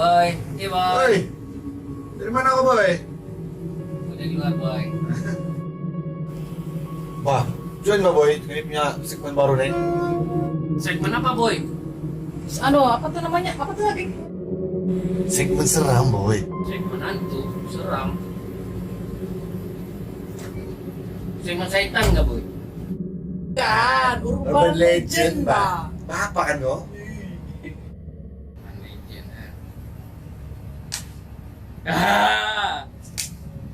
Boy, hey boy. Boy! Dari mana kau, Boy? Udah di luar boy. Wah, join ba, Boy? Ini punya segmen baru nih. Segmen apa boy? Ano, apa tuh namanya? Apa tuh lagi? Segmen seram, Boy. Segmen hantu, seram. Segmen setan nggak boy? Kan, Urban Legend ba? Apa kan, kau? Ah,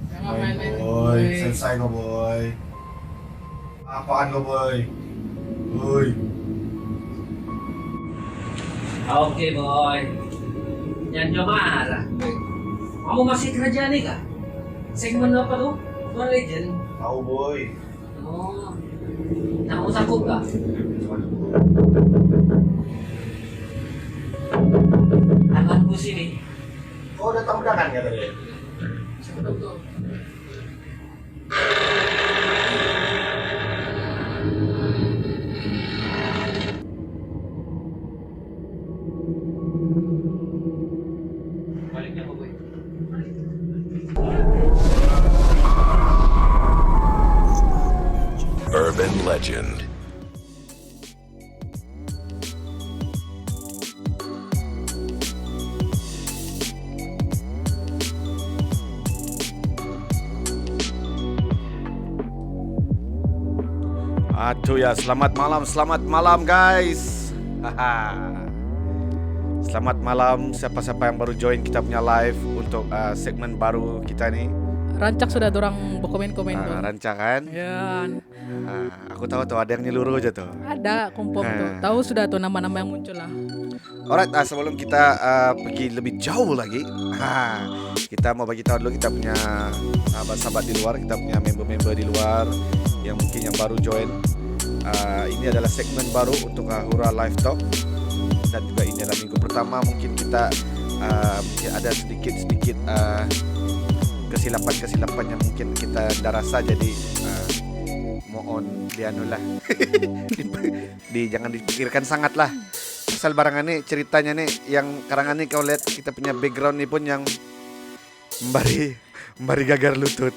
Jangan main-main. Boy, selesai kau, Boy. Apaan kau, Boy? Boy. oke boy. Jangan coba marah. Kamu masih kerja nih kah? Segmen apa tuh? Urban Legend. Tahu, Boy. Oh, kamu sanggup gak? Tanganku sini. Kau udah tahu kan ya tadi? Betul. Baliknya apa boy? Urban Legend. Aduh ya, selamat malam guys. Selamat malam siapa-siapa yang baru join kita punya live untuk segmen baru kita nih. Rancak sudah dorang komen-komen tuh. Rancangan. Ya, Aku tahu tuh ada yang nyeluruh aja tuh. ada kompom tuh. Tahu sudah tuh nama-nama yang muncul lah. Alright, sebelum kita pergi lebih jauh lagi, kita mau bagi tahu dulu kita punya sahabat-sahabat di luar, kita punya member-member di luar yang mungkin yang baru join. Ini adalah segmen baru untuk Hura Live Talk, dan juga ini adalah minggu pertama. Mungkin kita mungkin ada sedikit kesilapan yang mungkin kita dah rasa, jadi mohon dianulah jangan dipikirkan sangat lah. Asal barangan nih ceritanya nih yang karangan nih kau lihat kita punya background nih pun yang membari gagar lutut.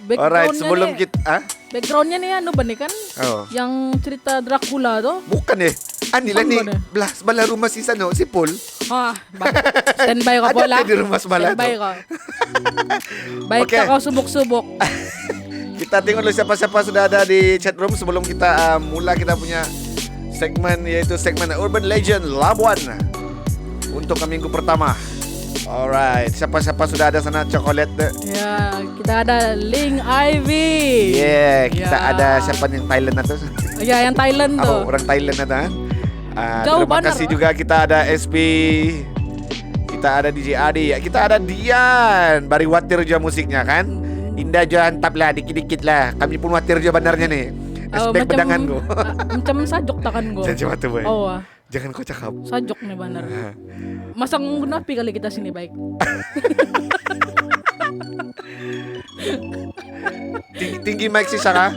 Alright, sebelum kita Backgroundnya nih anu benih kan? Oh. Yang cerita Dracula tuh. Bukan anilah nih Bukan, sebelah rumah si Sano, si Paul. Standby kau Ada bola. di rumah sebelah Standby tu. kau. Baik Okay. kau subuk-subuk. Kita tengok dulu siapa-siapa sudah ada di chat room sebelum kita mula kita punya segmen, yaitu segmen Urban Legend Labuan untuk minggu pertama. Alright, siapa-siapa sudah ada sana coklat? Ya, kita ada Ling Ivy. Yeah, kita Ya. ada siapa yang Thailand atau? Ya, yang Thailand tuh. Orang Thailand ada. Jauh Terima benar. kasih juga kita ada SP, kita ada DJ Adi, kita ada Dian. Bari watir je musiknya kan. Indah je hantap lah dikit-dikit lah. Kami pun watir je benarnya nih. Aspek pedangan go. Macam sajok takan go. Jangan macam tu, boy. Oh, Jangan kau cakap. sajok nih benar. Masang gunapi kali kita sini baik. Tinggi mic si Sarah.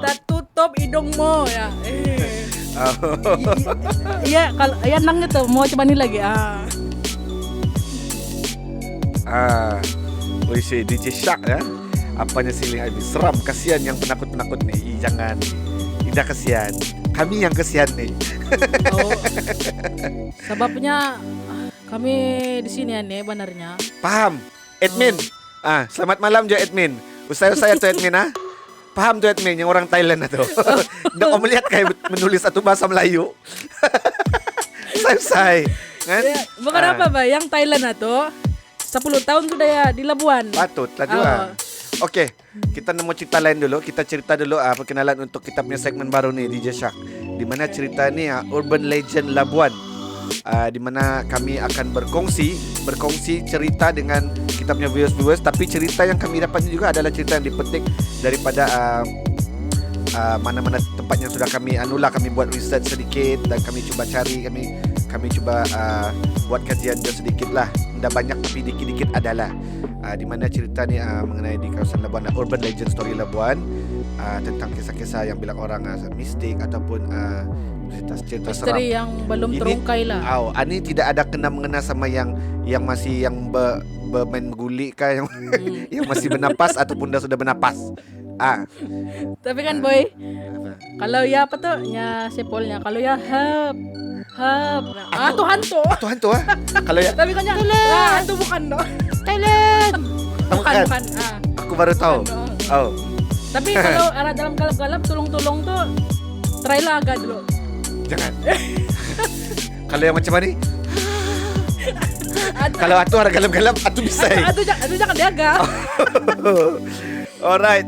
Tak tutup hidungmu ya. Iya, kalau ya nang itu mau coba nih lagi. Wih si DJ Shark ya. Apanya si Ling Ivy seram, kasihan yang penakut-penakut nih. Jangan. Tidak kasihan. Kami yang kasihan nih. Oh, sebabnya kami di sini nih benarnya. Paham, admin. Selamat malam je admin. Usai-usai tu admin Paham tu admin yang orang Thailand itu. Ndak kau melihat kayak menulis satu bahasa Melayu. Usai-usai. Kan? Ya, bukan apa Pak, yang Thailand itu 10 tahun sudah ya di Labuan. Patut lah juga. Okey, kita nemu cerita lain dulu. Kita cerita dulu perkenalan untuk kita punya segmen baru nih DJ Shark. Di mana cerita ni Urban Legend Labuan. Di mana kami akan berkongsi cerita dengan kita punya viewers, tapi cerita yang kami dapat juga adalah cerita yang dipetik daripada mana-mana tempat yang sudah kami buat research sedikit dan kami cuba cari, kami cuba buat kajian dia sedikit lah. Tidak banyak tapi dikit-dikit adalah. Di mana cerita ni mengenai di kawasan Labuan, Urban Legend Story Labuan. tentang kisah-kisah yang bilang orang mistik ataupun cerita-cerita seram. Misteri yang belum Ini- terungkai lah. Ini tidak ada kena-mengena sama yang masih yang bermain gulik kah yang yang masih bernapas ataupun dah sudah bernapas. Tapi kan boy, Apa? kalau ya apa tuh, nya sepolnya, kalau ya hap. Tuh hantu. Tuhan tuh kalau ya Tapi kan yang hantu bukan dong. Bukan. aku baru tahu. Bukan. Tapi kalau arah dalam galap-galap tolong-tolong tuh try lah agak dulu. Jangan. Kalau yang macam mana? Kalau atuh ada galap-galap, atuh bisa. Atu jangan diaga. Alright,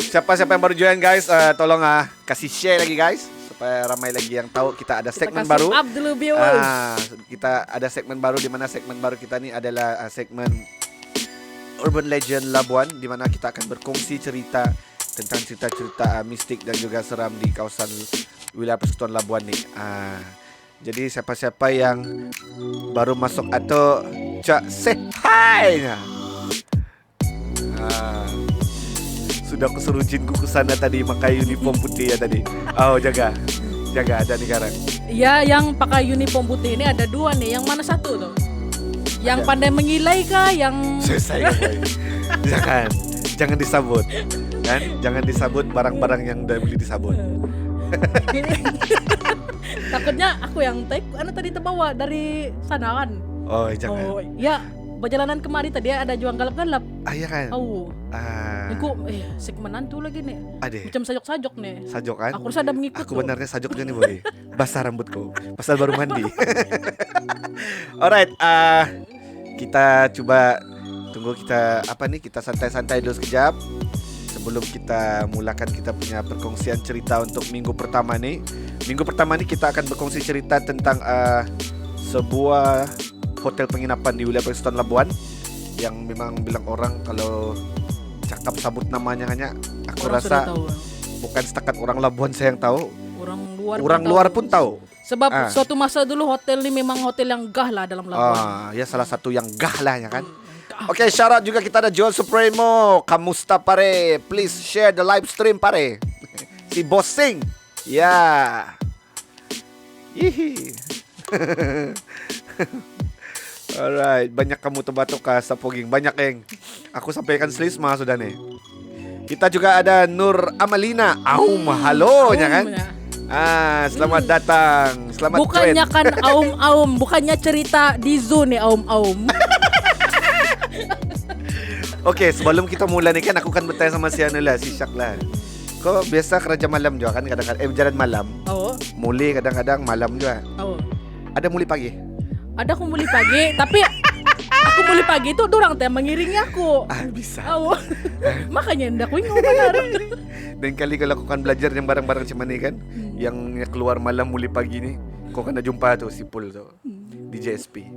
siapa-siapa yang baru join guys, tolong kasih share lagi guys supaya ramai lagi yang tahu kita ada segmen baru. Abdul viewers. Kita ada segmen baru di mana segmen baru kita ni adalah segmen Urban Legend Labuan, di mana kita akan berkongsi cerita tentang cerita-cerita mistik dan juga seram di kawasan wilayah Persekutuan Labuan ni. Jadi siapa-siapa yang baru masuk atau say hi. Sudah aku suruh jinku ke sana tadi pakai uniform putih ya tadi. Jaga ada negara. Ya, yang pakai uniform putih ini ada dua nih. Yang mana satu tuh? Yang pandai mengilai kah? Yang Selesai boy. Jangan disabut. Kan? Jangan disabut barang-barang yang udah beli disabut. takutnya aku yang take tadi terbawa dari sana kan. Jangan. Ya, perjalanan kemari tadi ada juang galap-galap. Iya kan? Aku segmenan tuh lagi nih. Ade. Macam sajok-sajok nih. Sajok kan? Aku rasa ada mengikut Aku tuh. benarnya sajoknya nih boy. Basah rambutku. Pasal baru mandi. Alright, kita coba tunggu kita kita santai-santai dulu sekejap sebelum kita mulakan kita punya perkongsian cerita untuk minggu pertama ni. Minggu pertama ni kita akan berkongsi cerita tentang sebuah hotel penginapan di wilayah Persekutuan Labuan yang memang bilang orang kalau cakap sabut namanya hanya aku Orang rasa sudah tahu. bukan setakat orang Labuan saya yang tahu, Orang luar pun tahu. Sebab suatu masa dulu hotel ini memang hotel yang gah lah dalam Labuan. Ya salah satu yang gah lah ya kan. Oke, syarat juga kita ada Joel Supremo, Kamusta pare, please share the live stream pare. Si Bossing. Ya. Hihi. Alright, banyak kamu terbatuk sa poging. Banyak yang aku sampaikan selisma sudah nih. Kita juga ada Nur Amalina. Halo ya kan? Selamat datang. Selamat Bukannya join. kan aum-aum, bukannya cerita di zoo nih aum-aum. Oke, sebelum kita mulai nih kan aku kan bertanya sama si Anu lah, si Syak lah. Kau biasa kerja malam juga kan kadang-kadang berjalan malam. Muli kadang-kadang malam juga. Ada muli pagi? Ada aku muli pagi, tapi aku muli pagi itu dorang teh mengiringi aku. Bisa. Makanya ndak aku ingat benar. Dan kali kalau aku kan belajar yang barang-barang macam ni kan, yang keluar malam muli pagi ni, kau kena jumpa tu si Pul tu di JSP.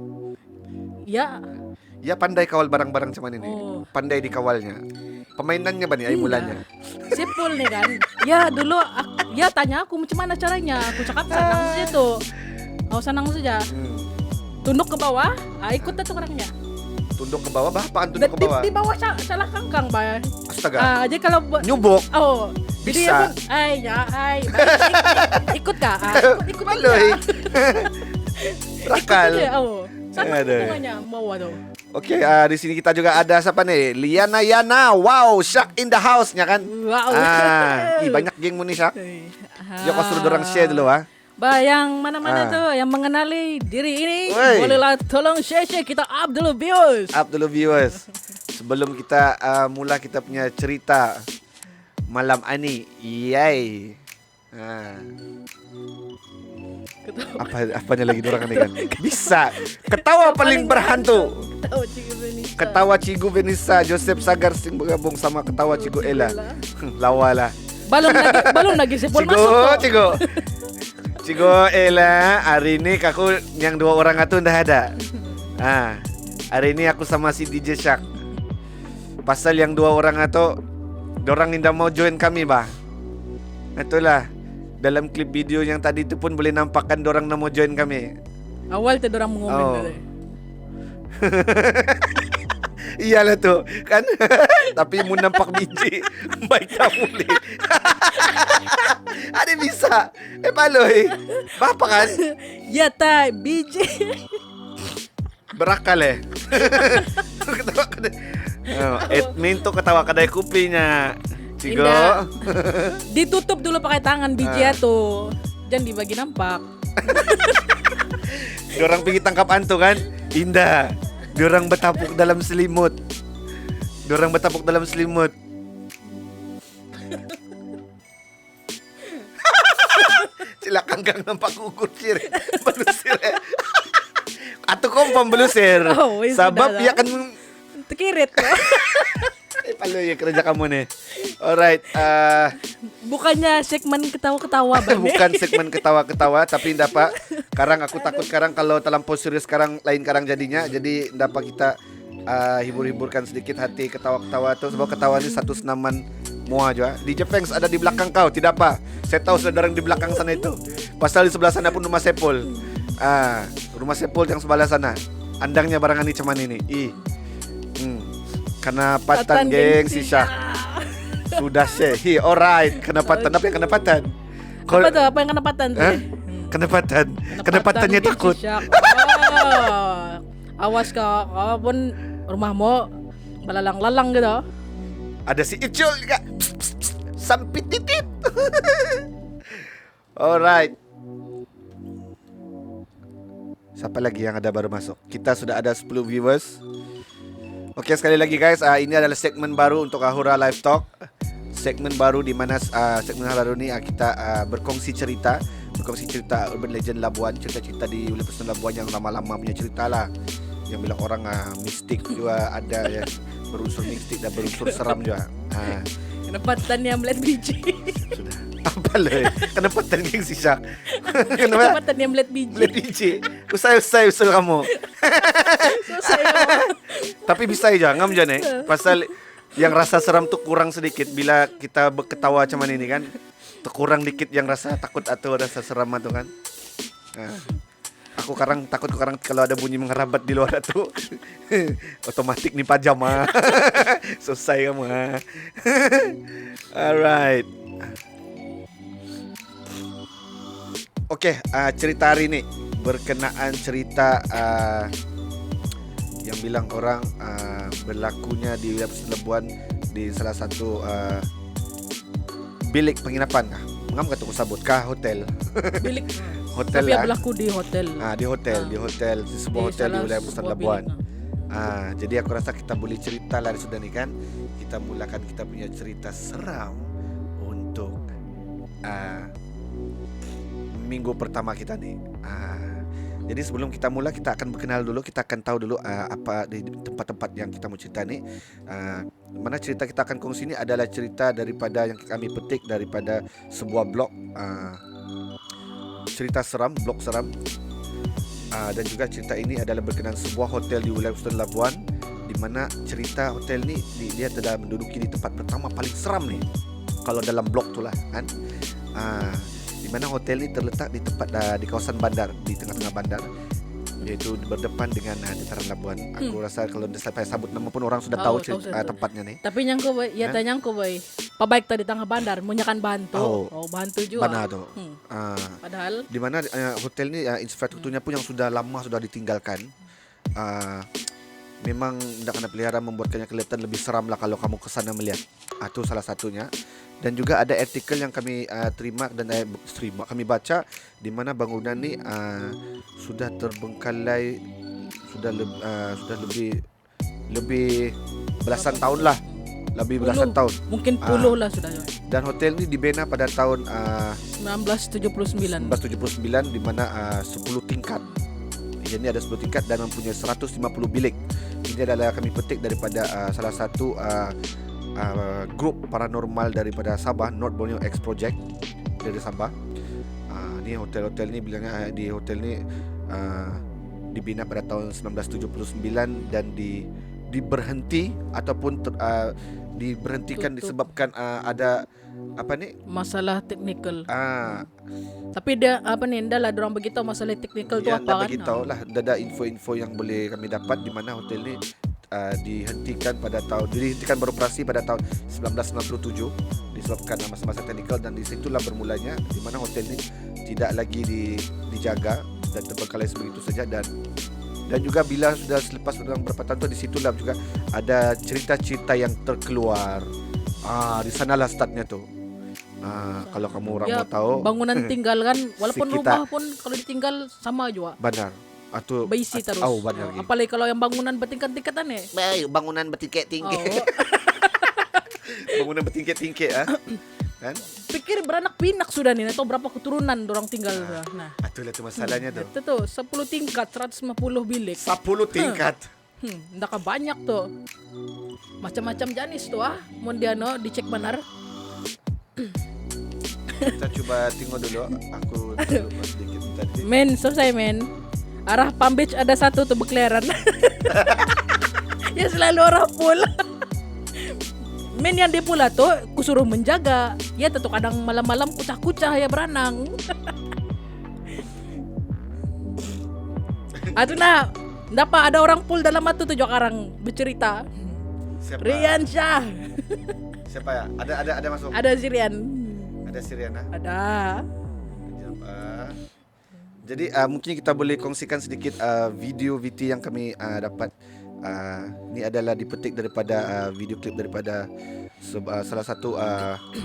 Ya pandai kawal barang-barang macam ni. Pandai dikawalnya. Pemainannya ba ni ay mulanya? Si Pul nih kan. Ya dulu ya tanya aku macam mana caranya. Aku cakap senang saja tuh. Senang saja. Tunduk ke bawah, ikut tuh orangnya. Tunduk ke bawah, apaan tunduk ke bawah? Di bawah salah kangkang, Bay. Astaga. Jadi kalau nyubuk. Jadi Bisa. Ikut kah? Ikut Maloy. Rakal. Sama Aduh. hubungannya bawah tuh. Oke, di sini kita juga ada siapa nih? Liana Yana. Wow, Syak in the house nya kan? Wow. Banyak geng mu nih Syak. Yuk kau suruh dorang share dulu Yang mana-mana tuh yang mengenali diri ini, Wey. bolehlah tolong share kita Abdul viewers. Sebelum kita mula kita punya cerita malam ani, yay. Apanya lagi dorang ni kan? Bisa. Ketawa paling berhantu. Ketawa Cigu Venisa, Joseph Sagar sing bergabung sama ketawa Cigu Ella. Lawalah. Balon lagi si Pul masuk. Cigo Ella, hari ini aku yang dua orang itu dah ada. Hari ini aku sama si DJ Syak. Pasal yang dua orang itu, dorang tidak mau join kami bah. Itulah dalam klip video yang tadi itu pun boleh nampakkan dorang tidak mau join kami. Awal tu dorang mengomen tadi. Iyalah tuh kan. Tapi mau nampak biji baik tak boleh. Ada bisa. Paloy. Bapa kan? Ya ta biji. Berakal Ketawa kedai. Admin tuh ketawa kedai kopinya. Cigo. Indah. Ditutup dulu pakai tangan biji tuh. Jangan dibagi nampak. Diorang pergi tangkap hantu kan? Indah. Diorang bertapuk dalam selimut. Silakan kang nampak kukur sir. Belusir. Atau kompon belusir. Oh, wis Sabab sudah ya lah. kan Tekirit kok. Palu ya kerja kamu nih. Alright, Bukannya segmen ketawa-ketawa Bang. bukan segmen ketawa-ketawa tapi dapat. Sekarang aku takut sekarang kalau terlampau serius sekarang lain karang jadinya. Jadi dapat kita hibur-hiburkan sedikit hati ketawa-ketawa tuh sebab ketawa ini satu senaman mua juga. Di Jepang ada di belakang kau, tidak apa. Saya tahu saudara yang di belakang sana itu. Pasal di sebelah sana pun rumah Sepul. Rumah Sepul yang sebelah sana. Andangnya barangan ini cuman ini. Karena patan geng si Syah. Sudah sih. Alright, kenapatan apa yang kenapatan? Apa tuh? Apa yang kenapatan tuh? Hah? Kenepatannya geng takut. si Syak. Awas kau pun rumahmu belalang-lalang gitu. Ada si Icul juga. Sampit titit. Alright. Siapa lagi yang ada baru masuk? Kita sudah ada 10 viewers. Oke, sekali lagi guys, ini adalah segmen baru untuk Ahura Live Talk. Segmen baru di mana segmen baru ini kita berkongsi cerita urban legend Labuan, cerita-cerita di Universitas Labuan yang lama-lama punya cerita lah. Yang bilang orang mistik juga ada ya, berunsur mistik dan berunsur seram juga. Kenapatan yang melihat biji. Sudah. Apa le? Kenapatan geng si Syak. Kenapa? Kenapatan yang melihat biji. Beli biji. Usai kamu. Selesai. Tapi bisa aja ngam aja nih. Pasal yang rasa seram tuh kurang sedikit bila kita ketawa cuman ini kan. Kurang dikit yang rasa takut atau rasa seram itu kan. Aku sekarang takut kalau ada bunyi mengerabat di luar itu. Otomatis nih pajama. Selesai kamu. Alright. Oke, cerita hari ini berkenaan cerita yang bilang orang berlakunya di Universitas Labuan di salah satu bilik penginapan kah? Ngam kata aku sabut kah hotel? Bilik. Hotel Tapi lah. berlaku di hotel. Di hotel, di sebuah hotel di wilayah Universitas Labuan. Bilik. Jadi aku rasa kita boleh cerita lah sudah nih kan. Kita mulakan kita punya cerita seram untuk minggu pertama kita nih. Jadi sebelum kita mula kita akan berkenal dulu, kita akan tahu dulu apa di tempat-tempat yang kita mau cerita nih. Mana cerita kita akan kongsi ini adalah cerita daripada yang kami petik daripada sebuah blog cerita seram, blog seram. Dan juga cerita ini adalah berkenaan sebuah hotel di wilayah Universitas Labuan di mana cerita hotel ni dia telah menduduki di tempat pertama paling seram nih. Kalau dalam blog tu lah kan. Di mana hotel ini terletak di tempat di kawasan bandar, di tengah-tengah bandar, yaitu berdepan dengan dataran Labuan. Aku rasa kalau saya sebut nama pun orang sudah tahu tempatnya nih. Tapi nyangko boy, ya tanya nyangko boy. Pabaik tadi tengah bandar, munyakan bantu. Bantu juga. Mana tuh? Padahal di mana hotel ini infrastrukturnya pun yang sudah lama sudah ditinggalkan. Memang tidak kena pelihara membuatkannya kelihatan lebih seram lah kalau kamu kesana melihat. Itu salah satunya. Dan juga ada artikel yang kami terima dan kami baca di mana bangunan ni sudah terbengkalai sudah lebih belasan tahun lah, lebih belasan tahun. Mungkin puluh lah sudah. Dan hotel ini dibina pada tahun 1979 di mana 10 tingkat. Jadi ada 10 tingkat dan mempunyai 150 bilik. Ini adalah kami petik daripada salah satu grup paranormal daripada Sabah, North Borneo X Project dari Sabah. Ni hotel-hotel ni bilangnya di hotel ni dibina pada tahun 1979 dan diberhenti ataupun diberhentikan disebabkan ada apa ni masalah teknikal. Tapi dia apa ni ndalah dorang beritahu masalah teknikal tu apa kan? Beritahu lah, ada info-info yang boleh kami dapat di mana hotel ni dihentikan beroperasi pada tahun 1967 disebabkan masa-masa teknikal, dan disitulah bermulanya di mana hotel ini tidak lagi dijaga dan terbengkalai sebegitu saja, dan juga bila sudah selepas beberapa tahun tu, disitulah juga ada cerita-cerita yang terkeluar. Di sanalah startnya tu. Kalau kamu orang Ya, mau tahu, bangunan tinggal kan, walaupun sekitar- rumah pun kalau ditinggal sama juga. benar. Atau Berisi terus. benar. Oh, apalagi kalau yang bangunan bertingkat-tingkatan ya. Bangunan bertingkat-tingkat. Oh, Bangunan bertingkat-tingkat kan? pikir beranak pinak sudah nih, atau berapa keturunan orang tinggal sudah. Nah, Itulah tu masalahnya tu. itu tuh 10 tingkat, 150 bilik. 10 tingkat. Ndak banyak tuh. Macam-macam jenis tuh Mun dia dicek benar. Kita coba tengok dulu. Aku lupa sedikit tadi. Men, selesai men. Arah Palm Beach ada satu tuh berkeliaran. Ya selalu orang full. Men yang dia pula tuh kusuruh menjaga. Ya tentu kadang malam-malam kucah-kucah ya beranang. Atuh nah, ndapa ada orang full dalam atu tuh Jokarang bercerita. Siapa? Rian Syah. Siapa ya? Ada masuk. Ada si Rian. Ada Siriana. Ada. Jadi mungkin kita boleh kongsikan sedikit video VT yang kami dapat. Ini adalah dipetik daripada video klip daripada salah satu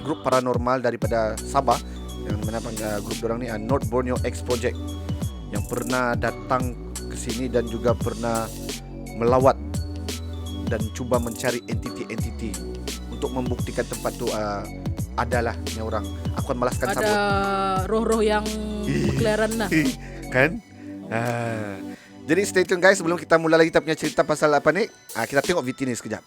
grup paranormal daripada Sabah, yang mana grup orang ni North Borneo X Project, yang pernah datang ke sini dan juga pernah melawat dan cuba mencari entiti-entiti untuk membuktikan tempat tu adalah ni orang. Aku akan malaskan Ada sabut. roh-roh yang berkeliaran lah. Kan? Jadi stay tune guys, sebelum kita mula lagi kita punya cerita pasal apa ni, kita tengok VT ni sekejap.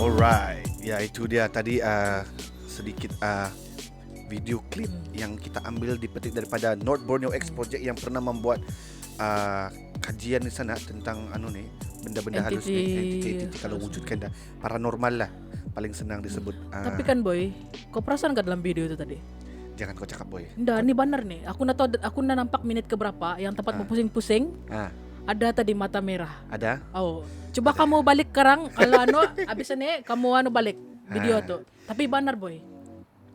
Alright, ya itu dia tadi sedikit video klip yang kita ambil dipetik daripada North Borneo X Project yang pernah membuat kajian di sana tentang benda-benda halus ni, entiti kalau wujudkan dah paranormal lah paling senang disebut. Tapi kan boy, kau perasan gak dalam video itu tadi? Jangan kau cakap boy. Nggak, ini benar nih. Aku na nampak menit keberapa yang tempat berpusing-pusing. Ada tadi mata merah. Ada? Oh, coba kamu balik kerang kalau abis ini kamu balik video tuh. Tapi benar boy.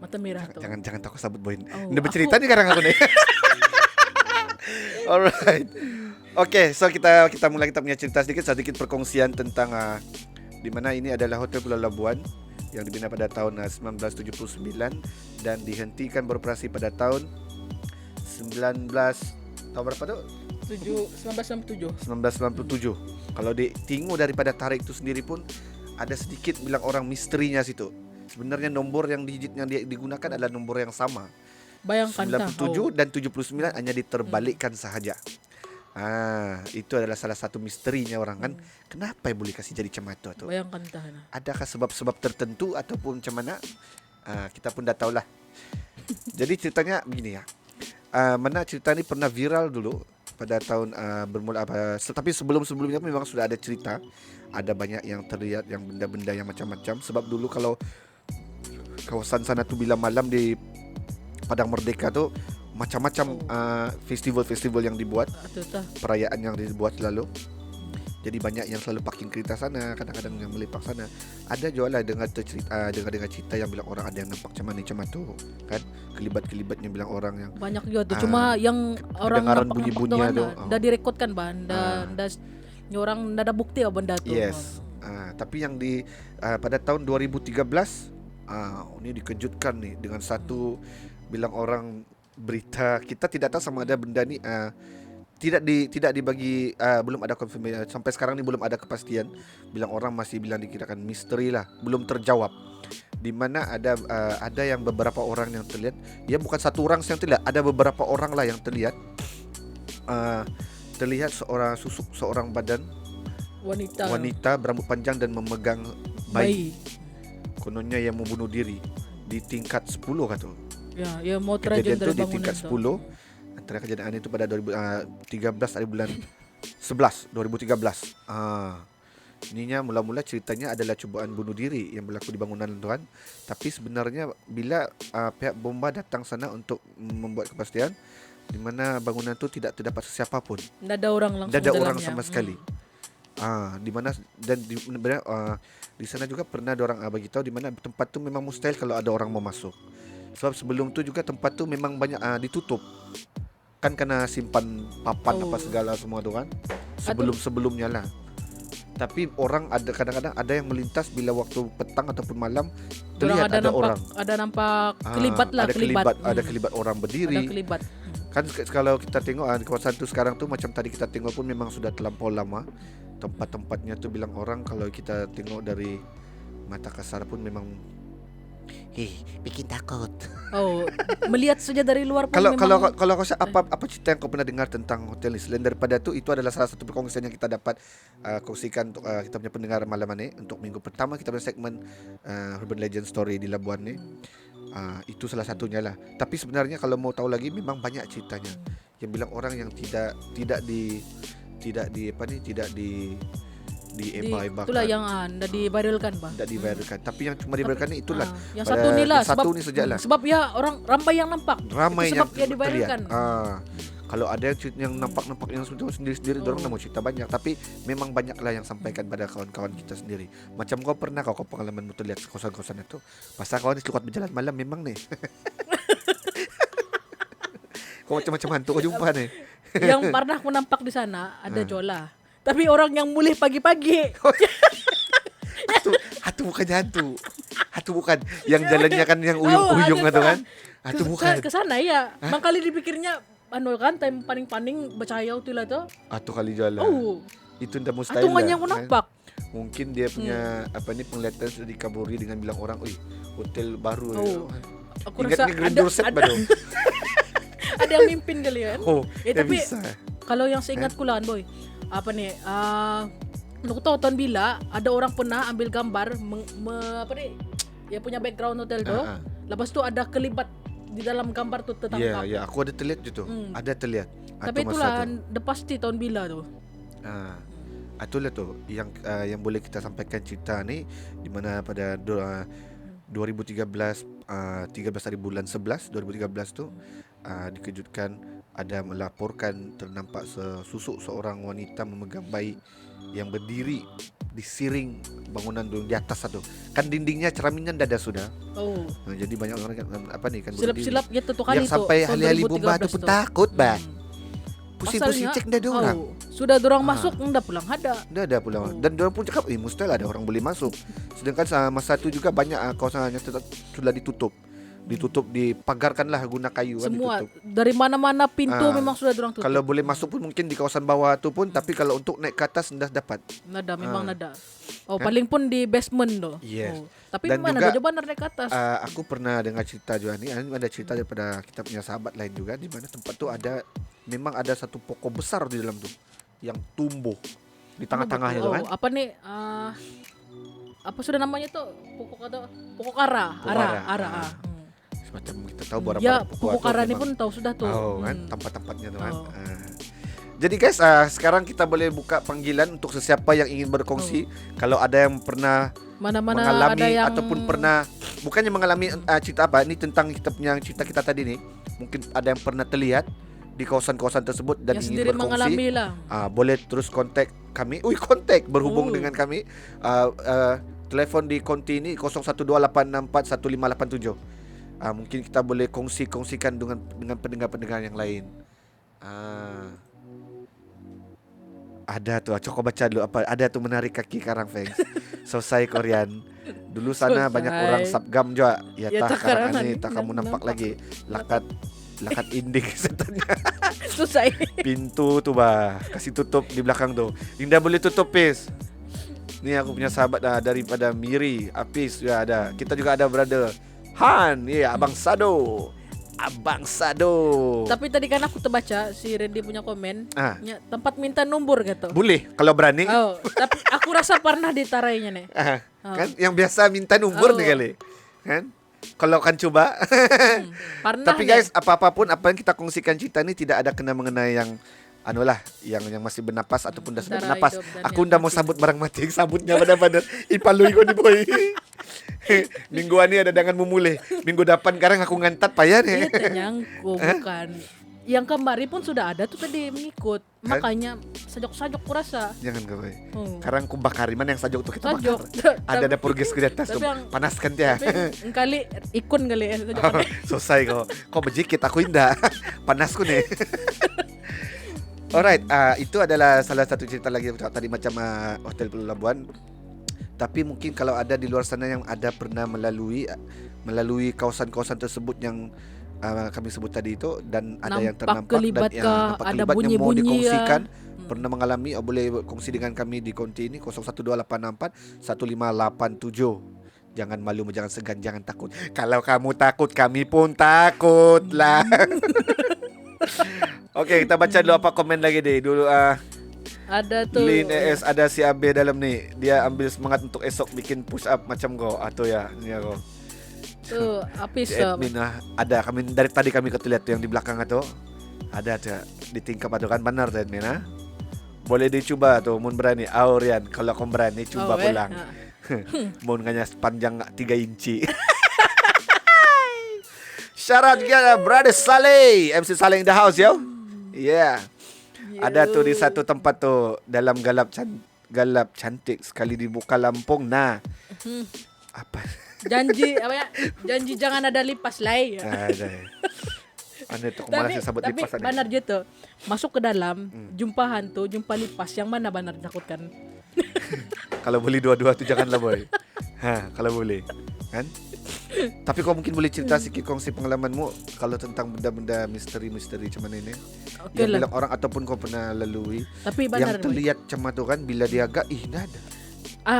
Mata merah tuh. Jangan takut sabut boy. Oh, Ini bercerita nih sekarang aku nih. Alright. Oke, so kita mulai kita punya cerita sedikit perkongsian tentang di mana ini adalah Hotel Pulau Labuan yang dibina pada tahun 1979 dan dihentikan beroperasi pada tahun 19 tahun berapa tuh? 1997. Kalau tengok daripada tarikh itu sendiri pun ada sedikit bilang orang misterinya situ. Sebenarnya nombor yang digit yang digunakan adalah nombor yang sama. Bayangkan 97 dan 79 hanya diterbalikkan sahaja. Itu adalah salah satu misterinya orang kan. Kenapa yang boleh kasih jadi macam itu? Bayangkan tahan. Adakah sebab-sebab tertentu ataupun macam mana? Kita pun dah tahulah. Jadi ceritanya begini ya. Mana cerita ni pernah viral dulu pada tahun bermula tapi sebelumnya memang sudah ada cerita. Ada banyak yang terlihat yang benda-benda yang macam-macam. Sebab dulu kalau kawasan sana tu bila malam di Padang Merdeka tu macam-macam festival-festival yang dibuat, perayaan yang dibuat selalu. Jadi banyak yang selalu parking kereta sana, kadang-kadang yang melepak sana. Ada jual lah dengar cerita yang bilang orang ada yang nampak macam tu kan. Kelibat-kelibatnya bilang orang yang banyak juga tuh. Cuma yang orang kedengaran nampak bunyi-bunyinya tu dah direkodkan ban, dah orang dah ada bukti benda tu. Yes. Tapi yang pada tahun 2013 ini dikejutkan nih dengan satu bilang orang berita. Kita tidak tahu sama ada benda ni tidak dibagi, belum ada confirmation sampai sekarang ni, belum ada kepastian. Bilang orang masih bilang dikirakan misteri lah, belum terjawab. Di mana ada yang beberapa orang yang terlihat, ya bukan satu orang yang terlihat, ada beberapa orang lah yang terlihat seorang badan wanita berambut panjang dan memegang bayi. Kononnya yang membunuh diri di tingkat 10 kata. Ya mau terjun dari di tingkat 10. Antara kejadian itu pada 2013 hari bulan 11 2013. Ininya mula-mula ceritanya adalah cubaan bunuh diri yang berlaku di bangunan tuan. Tapi sebenarnya bila pihak bomba datang sana untuk membuat kepastian, di mana bangunan itu tidak terdapat sesiapa pun. Tidak ada orang langsung. Tidak ada orang sama sekali. Di mana dan di sana juga pernah ada orang bagi tahu di mana tempat tu memang mustahil kalau ada orang mau masuk. Sebab sebelum tu juga tempat tu memang banyak ditutup. Kan kena simpan papan apa segala semua tu kan. Sebelum-sebelumnya lah. Tapi orang ada kadang-kadang ada yang melintas bila waktu petang ataupun malam terlihat ada orang. Ada nampak kelibat lah, ada kelibat orang berdiri. Ada kelibat. Kan kalau kita tengok di kawasan tu sekarang tu macam tadi kita tengok pun memang sudah terlampau lama. Tempat-tempatnya tu bilang orang kalau kita tengok dari mata kasar pun memang bikin takut. Melihat saja dari luar pun kalau kau apa cerita yang kau pernah dengar tentang hotel ni? Selain daripada itu adalah salah satu perkongsian yang kita dapat kongsikan untuk kita punya pendengar malam ni. Untuk minggu pertama kita punya segmen Urban Legend Story di Labuan ni. Itu salah satunya lah. Tapi sebenarnya kalau mau tahu lagi memang banyak ceritanya yang bilang orang yang tidak diebak-ebakan. Itulah yang dah diviralkan bang. Tidak diviralkan. Tapi yang cuma diviralkan ni itulah. Yang satu ni lah. Satu ni sajalah. Sebab ya orang ramai yang nampak. Ramai itu yang sebab ya diviralkan. Kalau ada yang nampak yang sendiri-sendiri, orang nak mau cerita banyak. Tapi memang banyaklah yang sampaikan pada kawan-kawan kita sendiri. Macam kau pernah kau pengalaman betul lihat kosan-kosan itu. Pasal kau ni keluar berjalan malam memang ni. Kau macam-macam hantu kau jumpa ni. Yang pernah aku nampak di sana ada jola. Tapi orang yang mulih pagi-pagi. Hantu bukannya hantu. Hantu bukan. Yang jalannya kan yang uyung-uyung itu kan. Hantu bukan. Ke sana ya. Mangkali dipikirnya kan time paning-paning bercahaya tu lah tu. Hantu kali jalan. Itu ndak mustahil. Hantu yang aku nampak. Mungkin dia punya penglihatan sudah dikaburi dengan bilang orang, "Oi, hotel baru." Aku rasa ada ada yang mimpin kali kan. Tapi bisa. Kalau yang seingatku lah boy, Aku tahu tahun bila ada orang pernah ambil gambar apa nih? Ya punya background hotel tuh. Lepas tu ada kelibat di dalam gambar tu tertangkap. Ya, aku ada terlihat gitu. Ada terlihat. Tapi Atau itulah masa tu. dia pasti tahun bila tu. Itulah tu yang boleh kita sampaikan cerita ni di mana pada 2013 13 hari bulan 11 2013 tu dikejutkan ada melaporkan ternampak sesusuk seorang wanita memegang bayi yang berdiri di siring bangunan di atas satu. Kan dindingnya ceraminan dah ada sudah. Oh. Jadi banyak orang kan kan Silap-silap gitu tu kali yang tu. sampai tahun ahli-ahli bomba tu 2013 pun takut bah. Pusing-pusing Pasalnya, cek dah ada orang. Sudah dorang masuk dah pulang ada. Dah ada pula. Dan diorang pun cakap mustahil ada orang boleh masuk. Sedangkan masa tu juga banyak kawasan yang sudah ditutup dipagarkanlah guna kayu Semua ditutup. dari mana-mana pintu memang sudah dorang tutup. Kalau boleh masuk pun mungkin di kawasan bawah tu pun, tapi kalau untuk naik ke atas dah dapat. Nada memang nada. Oh, paling pun di basement tu. Yes. Oh. Tapi Dan mana juga, ada benar naik ke atas. Aku pernah dengar cerita juga ni, ada cerita daripada kita punya sahabat lain juga di mana tempat tu memang ada satu pokok besar di dalam tu yang tumbuh di tengah-tengahnya tu kan. Apa nih? Apa sudah namanya tu? Pokok ara. Semacam kita tahu berapa Ya, pokok ara ni pun tahu sudah tu. kan tempat-tempatnya tu kan. Jadi guys, sekarang kita boleh buka panggilan untuk sesiapa yang ingin berkongsi. Kalau ada yang pernah Mana-mana mengalami ada yang ataupun pernah bukannya mengalami cerita apa, ini tentang kita punya cerita kita tadi ni. Mungkin ada yang pernah terlihat di kawasan-kawasan tersebut dan yang ingin sendiri berkongsi. mengalami lah. Boleh terus kontak kami. Berhubung dengan kami. Telefon di konti ini 0128641587. Mungkin kita boleh kongsikan dengan pendengar-pendengar yang lain. Ada tuh, coba baca dulu apa. Ada tuh menari kaki karang Feng. Selesai Korean. Dulu sana Selesai. banyak orang sabgam juga. Ya Ya, tah tak karangan karang ini ni, tak kamu nampak lagi. Lakat inding setannya. Selesai. Pintu tu bah, kasih tutup di belakang tu. Linda boleh tutup Pis. Ni aku punya sahabat daripada Miri, Apis juga ada. Kita juga ada brother Han, Abang Sado. Tapi tadi kan aku terbaca si Randy punya komen, ya, tempat minta nombor gitu. Boleh kalau berani. Oh, tapi aku rasa pernah ditarainya nih. Kan yang biasa minta nombor nih kali. Kan? Kalau kan coba. Pernah. Tapi guys, apa yang kita kongsikan cerita ni tidak ada kena mengenai yang yang masih bernapas ataupun dah sudah Antara bernapas. hidup dan Aku yang dah mau mati. sambut barang mati, sambutnya benar-benar ipalui kau ni boy. Minggu ni ada dengan memulih. Minggu depan karang aku ngantat payah ni. Iya ternyangku bukan. Yang kembali pun sudah ada tuh tadi mengikut. Makanya sajok-sajok kurasa. Jangan kau boy. Karang ku bakari mana yang sajok tu kita Sajok. bakar. Ada purgis ke di atas tu. Tapi yang- Panaskan dia. Tapi kali ikun kali ya sajok. Selesai kau berjikit aku indah. Panasku nih. Alright, itu adalah salah satu cerita lagi tadi macam Hotel Pulau Labuan. Tapi mungkin kalau ada di luar sana yang ada pernah melalui kawasan-kawasan tersebut yang kami sebut tadi itu dan ada yang Nampak ternampak kelibat dan kah? nampak Ada kelibatnya mau bunyi-bunyi dikongsikan, ya? pernah mengalami, boleh kongsi dengan kami di konti ini 0128641587. Jangan malu, jangan segan, jangan takut. Kalau kamu takut, kami pun takut lah. Okey, kita baca dulu apa komen lagi deh. Dulu Ada tuh. Lin ES ada si Abe dalam ni. Dia ambil semangat untuk esok bikin push up macam kau. Atau ya, ni aku. Tuh, Apis. Si admin ada kami dari tadi kami ketelihat tu yang di belakang tu. Ada di tingkap tu kan benar tu admin Boleh dicuba tu mun berani. Aurian kalau kau berani cuba pulang. Mun nganya sepanjang 3 inci. Syarat kita brother Saleh, MC Saleh in the house yo. Yeah. Ada tu di satu tempat tu dalam galap cantik sekali dibuka Lampung. Apa? Janji apa ya? Janji jangan ada lipas lai. Ada. Anda tu malas sabut tapi lipas ada. benar je tu. Masuk ke dalam, jumpa hantu, jumpa lipas, yang mana benar takutkan? Kalau boleh dua-dua tu janganlah boy. Kalau boleh. Kan? Tapi kau mungkin boleh cerita sikit kongsi pengalamanmu kalau tentang benda-benda misteri-misteri macam mana ini. Okey Yang lah. bilang orang ataupun kau pernah lalui. Tapi Yang benar. terlihat macam tu kan bila dia agak dah ada.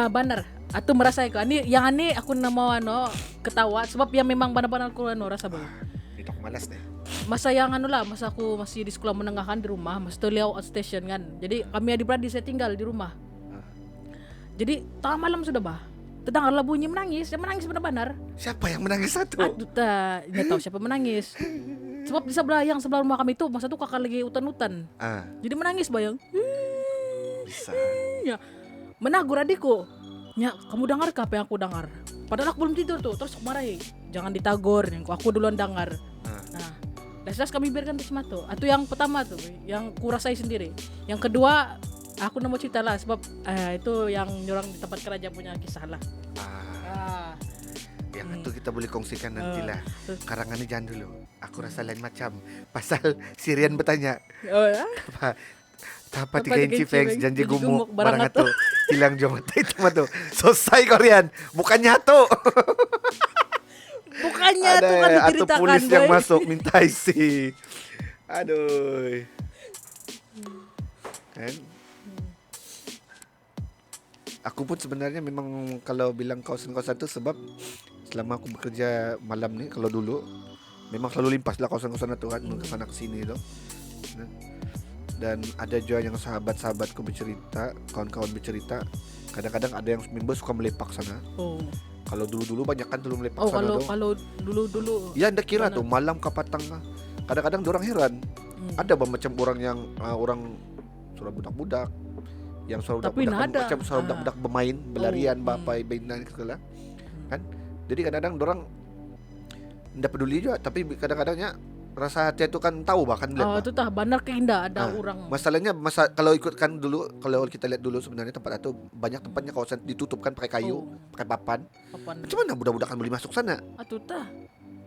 Benar. Atau merasa aku yang ini aku nak mau ketawa sebab yang memang benar-benar aku rasa baru. Itu aku malas deh. Masa yang masa aku masih di sekolah menengah kan di rumah, masa tu lewat outstation kan. Jadi kami adik-beradik saya tinggal di rumah. Jadi tengah malam sudah bah. Terdengarlah bunyi menangis. Yang menangis benar-benar. Siapa yang menangis satu? Aduh tak, nggak tahu siapa menangis. Sebab di sebelah rumah kami itu masa itu kakak lagi hutan-hutan. Jadi menangis bayang. Bisa. Ya, menagur adikku. Ya, kamu dengar apa yang aku dengar? Padahal aku belum tidur tuh. Terus aku marahi. Jangan ditagor, yang aku duluan dengar. Nah, jelas kami biarkan di tuh. Atau yang pertama tuh, yang kurasai sendiri. Yang kedua, aku nemu cerita lah sebab itu yang nyurang di tempat kerja punya kisah lah. Yang itu kita boleh kongsikan nantilah. Karangannya jangan dulu. Aku rasa lain macam. Pasal Sirian bertanya. Oh ya? Apa 3 inci feks janji gumuk barang barang atu hilang jom itu mah tuh. Selesai Korean. Bukannya atu. Bukannya Ada tuh kan atau diceritakan polis yang boy. masuk minta isi. Aduh. Kan? Aku pun sebenarnya memang kalau bilang kawasan-kawasan itu sebab selama aku bekerja malam nih kalau dulu memang selalu limpas lah kawasan-kawasan itu kan ke sana ke sini tu. Dan ada juga yang sahabat-sahabatku bercerita, kawan-kawan bercerita, kadang-kadang ada yang member suka melepak sana. Oh. Kalau dulu-dulu banyak kan dulu melepak Oh, sana tu. kalau dulu-dulu. Ya anda kira Mana? tuh malam kapatang lah. Kadang-kadang dorang heran. Ada macam orang yang orang suara budak-budak yang suara Tapi budak-budak nada. macam suara budak-budak bermain, berlarian, Oh, bapai, bainan segala. Kan? Jadi kadang-kadang dorang ndak peduli juga, tapi kadang-kadangnya rasa hati itu kan tahu bahkan Oh, itu tah benar keindah ada Ah, orang. Masalahnya kalau ikutkan dulu, kalau kita lihat dulu sebenarnya tempat itu banyak tempatnya kawasan ditutup kan pakai kayu, pakai papan. Papan. Macam mana budak-budak kan boleh masuk sana? Atuh tah.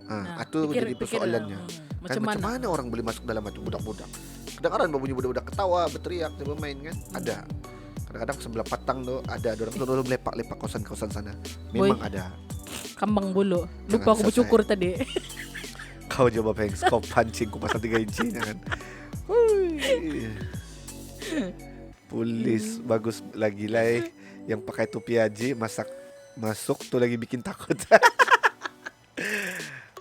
Nah, Itu pikir- jadi pikir persoalannya. lah, Kan macam macam mana? mana orang boleh masuk dalam itu budak-budak? Kadang-kadang bunyi budak-budak ketawa, berteriak, bermain kan? Ada. Kadang-kadang sebelah patang tuh ada orang tuh dulu melepak-lepak kawasan-kawasan sana. Memang ada. Kambang bulu. Jangan Lupa aku selesai. bersyukur tadi. Kau coba pengen kau pancing ku pasal 3 inci kan. Hui. Polis bagus lagi lah yang pakai topi haji masuk tuh lagi bikin takut.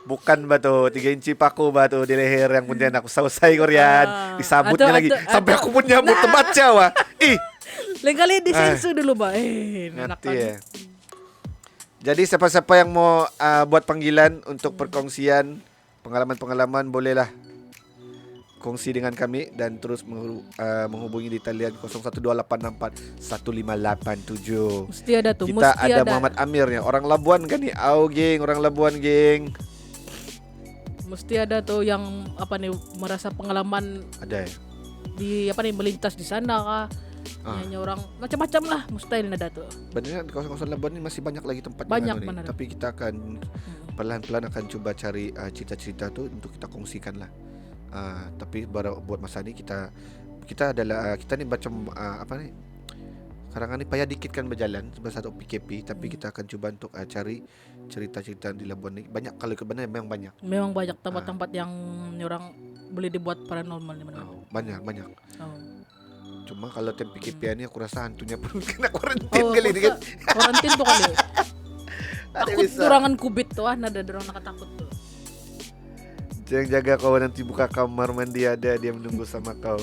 Bukan batu 3 inci paku batu di leher yang punya aku selesai Korean disambutnya lagi sampai aku pun nyambut tembaca wah. Ih, lain kali disensu dulu, Mbak. nanti ya. Jadi siapa-siapa yang mau buat panggilan untuk perkongsian pengalaman-pengalaman bolehlah kongsi dengan kami dan terus menghubungi di talian 0128641587. Mesti ada tuh, Kita mesti ada Muhammad Amirnya, orang Labuan kan nih. Au geng, orang Labuan geng. Mesti ada tuh yang apa nih merasa pengalaman Ada ya. di apa nih melintas di sana kah? Hanya orang macam-macam lah, mustahil ada tuh. Benar kawasan-kawasan Labuan ini masih banyak lagi tempat Banyak, yang anu nih. benar. Tapi kita akan pelan-pelan akan coba cari cerita-cerita tuh untuk kita kongsikan lah. Tapi buat masa ini kita adalah kita nih macam apa nih? Karangan ni payah dikit kan berjalan sebab satu PKP, tapi kita akan coba untuk cari cerita-cerita di Labuan ni. Banyak kalau kebenaran memang banyak. Memang banyak tempat-tempat yang orang boleh dibuat paranormal di mana. Banyak. Oh. Cuma kalau time PKP ni aku rasa hantunya pun kena kuarantin kali ni kan. Kuarantin tuh kali. Ada Takut bisa. durangan kubit tuh, ada orang takut tuh. Jangan jaga kau nanti buka kamar mandi ada dia menunggu sama kau.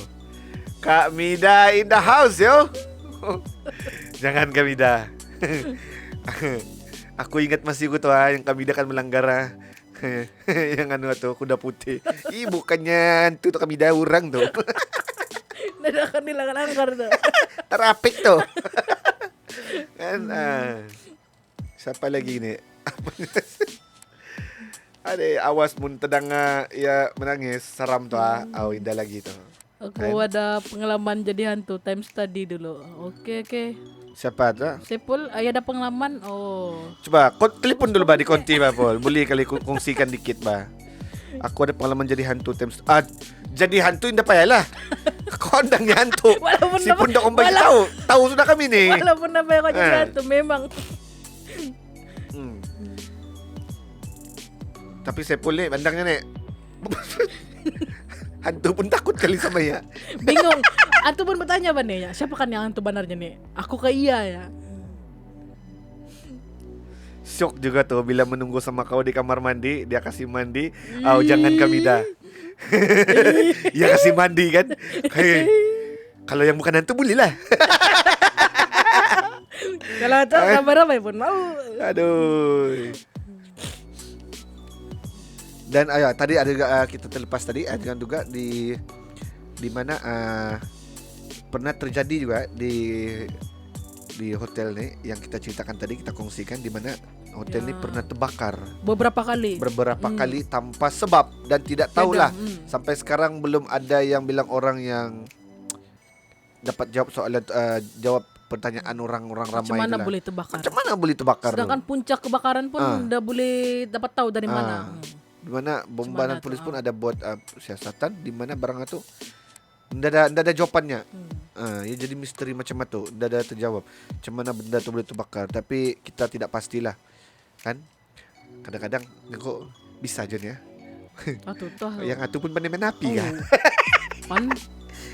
Kak Mida in the house yo. Jangan Kak Mida. Aku ingat masih aku tuh yang Kak Mida kan melanggar yang anu tuh kuda putih. Ih bukannya itu tuh Kak Mida orang tuh. Tidak akan dilanggar tuh. Terapik tuh. Kan siapa lagi ni? Ada awas mun tedang ya menangis seram tuh indah lagi tuh. Aku ada pengalaman jadi hantu time study dulu. Oke. Siapa tuh? Sepul, ada pengalaman. Oh. Coba telepon dulu di konti Pol. Boleh kali kongsikan dikit Aku ada pengalaman jadi hantu jadi hantu indah payahlah. Kondangnya hantu. Walaupun Si pun dah kembali tahu sudah kami nih. Walaupun apa yang kau jadi hantu memang. Tapi Sepul ni pandangnya ni hantu pun takut kali sama ya. Bingung. Hantu pun bertanya nih ya, siapa kan yang hantu benarnya nih? Aku ke iya ya. Syok juga tuh bila menunggu sama kau di kamar mandi, dia kasih mandi. Jangan kami dah. Ya kasih mandi kan. Hey, kalau yang bukan hantu boleh lah. Kalau itu ramai-ramai pun mau. Aduh. Dan ayo tadi ada juga, kita terlepas tadi ada juga di mana pernah terjadi juga di hotel nih yang kita ceritakan tadi, kita kongsikan di mana hotel ini pernah terbakar beberapa kali tanpa sebab dan tidak tahulah. Tidak, Sampai sekarang belum ada yang bilang orang yang dapat jawab soal jawab pertanyaan orang-orang ramai. Macam mana itulah. boleh terbakar? Macam mana boleh terbakar? Sedangkan puncak kebakaran pun udah boleh dapat tahu dari mana. Di mana bombaran Macam mana polis tu, pun ada buat siasatan di mana barang itu ndak ada jawapannya. Ya jadi misteri macam itu, ndak ada terjawab. Macam mana benda tu boleh terbakar, tapi kita tidak pastilah. Kan? Kadang-kadang kok bisa aja nih ya. Tuh. Yang itu pun pandai main api kan. Pan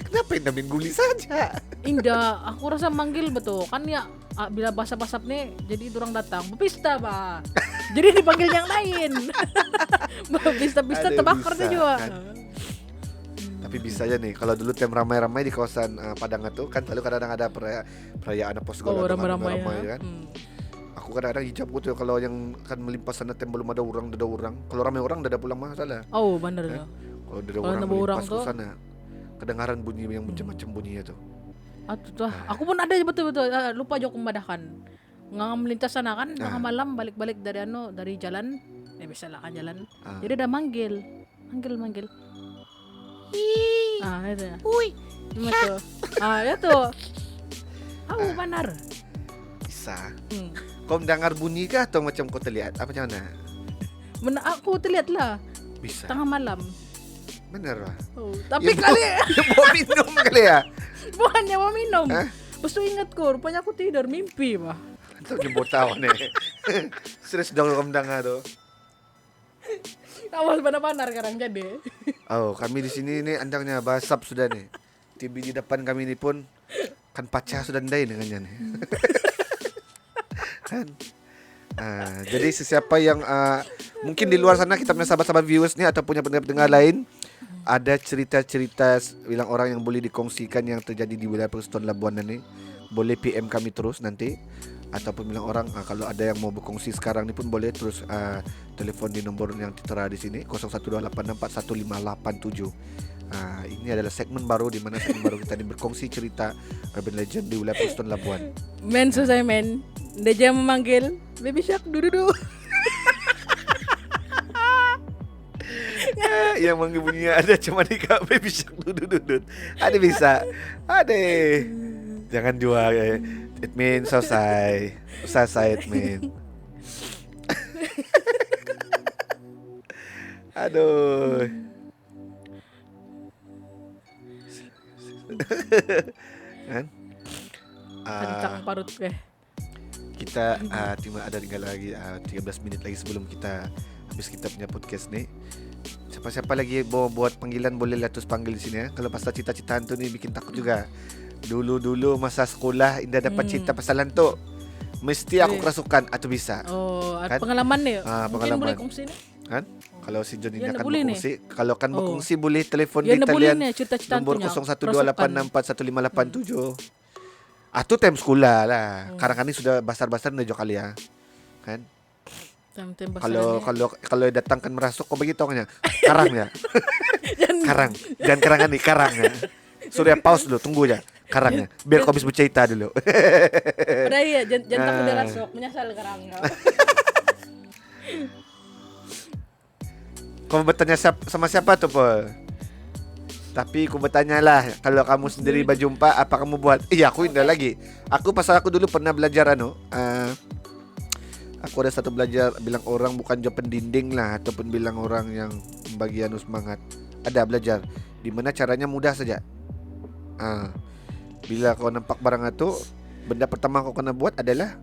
Kenapa yang main guli saja? indah, aku rasa manggil betul kan ya. Bila basap-basap nih jadi orang datang berpesta bah. Jadi dipanggil yang lain. Berpesta-pesta Ada terbakar bisa, tuh juga. kan? Tapi bisa aja nih kalau dulu tem ramai-ramai di kawasan Padang itu kan selalu kadang-kadang ada perayaan apa segala ramai-ramai kan. Aku kadang-kadang hijab tuh kalau yang kan melimpah sana tem belum ada orang. Kalau ramai orang dah ada pulang masalah. Oh benar tuh. Kalau ada Kalau orang nambah orang melimpas ke tuh. sana, kedengaran bunyi yang macam-macam bunyinya tuh. Tuh. Aku pun ada betul-betul lupa jauh kumbadakan. Ngang melintas sana kan tengah malam balik-balik dari jalan. Biasalah kan jalan. Jadi ada manggil. Itu ya. Hui. Cuma tuh. Ya tuh. Benar. Bisa. Kau mendengar bunyi kah atau macam kau terlihat? Apa macam mana? Aku terlihat lah Bisa. tengah malam. Benar lah. Tapi kali Mau minum kali ya? bukannya mau minum. Terus tu ingat ko, rupanya aku tidur mimpi bah. Itu jemput tahu nih. Serius dong kau mendengar tuh. Awas panar sekarang jadi. Oh, kami di sini nih andangnya basap sudah nih. TV di depan kami ini pun kan pecah sudah ndai dengannya nih. Kan. Jadi sesiapa yang mungkin di luar sana kita punya sahabat-sahabat viewers nih atau punya pendengar lain ada cerita-cerita bilang orang yang boleh dikongsikan yang terjadi di wilayah Persatuan Labuan ini, boleh PM kami terus nanti ataupun bilang orang kalau ada yang mau berkongsi sekarang ni pun boleh terus telefon di nombor yang tertera di sini 0128641587. Ini adalah segmen baru di mana segmen baru kita ini berkongsi cerita urban legend di wilayah Persatuan Labuan. Men susah men. Dia memanggil Baby Shark dudu. Yang manggil bunyinya ada cuma di Kak Baby Shark dudut. Ada bisa. Ada. Jangan jual ya. It means selesai. Selesai it mean. Aduh. Kan? Kencang parut Kita ada tinggal lagi 13 minit lagi sebelum kita habis kita punya podcast nih. Siapa-siapa lagi buat panggilan bolehlah terus panggil di sini ya. Kalau pasal cita-citaan tu ni bikin takut juga. Dulu masa sekolah Indah dapat cerita pasal hantu. Mesti aku kerasukan atau bisa. Kan? Pengalaman ni. Mungkin pengalaman. boleh kongsi ni. Kan? Kalau si John ini Ya, akan boleh berkongsi. Kalau akan berkongsi boleh telefon Ya, di boleh talian ni cerita-cerita nombor hantunya. 0128641587. Itu time sekolah lah. Kadang-kadang ni sudah basar-basar dah jauh kali ya. Kan? Kalau datangkan merasuk kau begitu orangnya. Karang ya. Jangan karangan nih, karang ya. Sudah pause dulu, tunggu aja. Karangnya. Biar kau habis bercerita dulu. Udah iya, jangan takut dia rasuk, menyesal karang. Kau bertanya sama siapa tuh, Paul? Tapi aku bertanya lah, kalau kamu sendiri berjumpa, apa kamu buat? Iya, aku indah lagi. Aku dulu pernah belajar aku ada satu belajar bilang orang bukan jawab pendinding lah ataupun bilang orang yang bagi semangat. Ada belajar di mana caranya mudah saja. Bila kau nampak barang itu, benda pertama kau kena buat adalah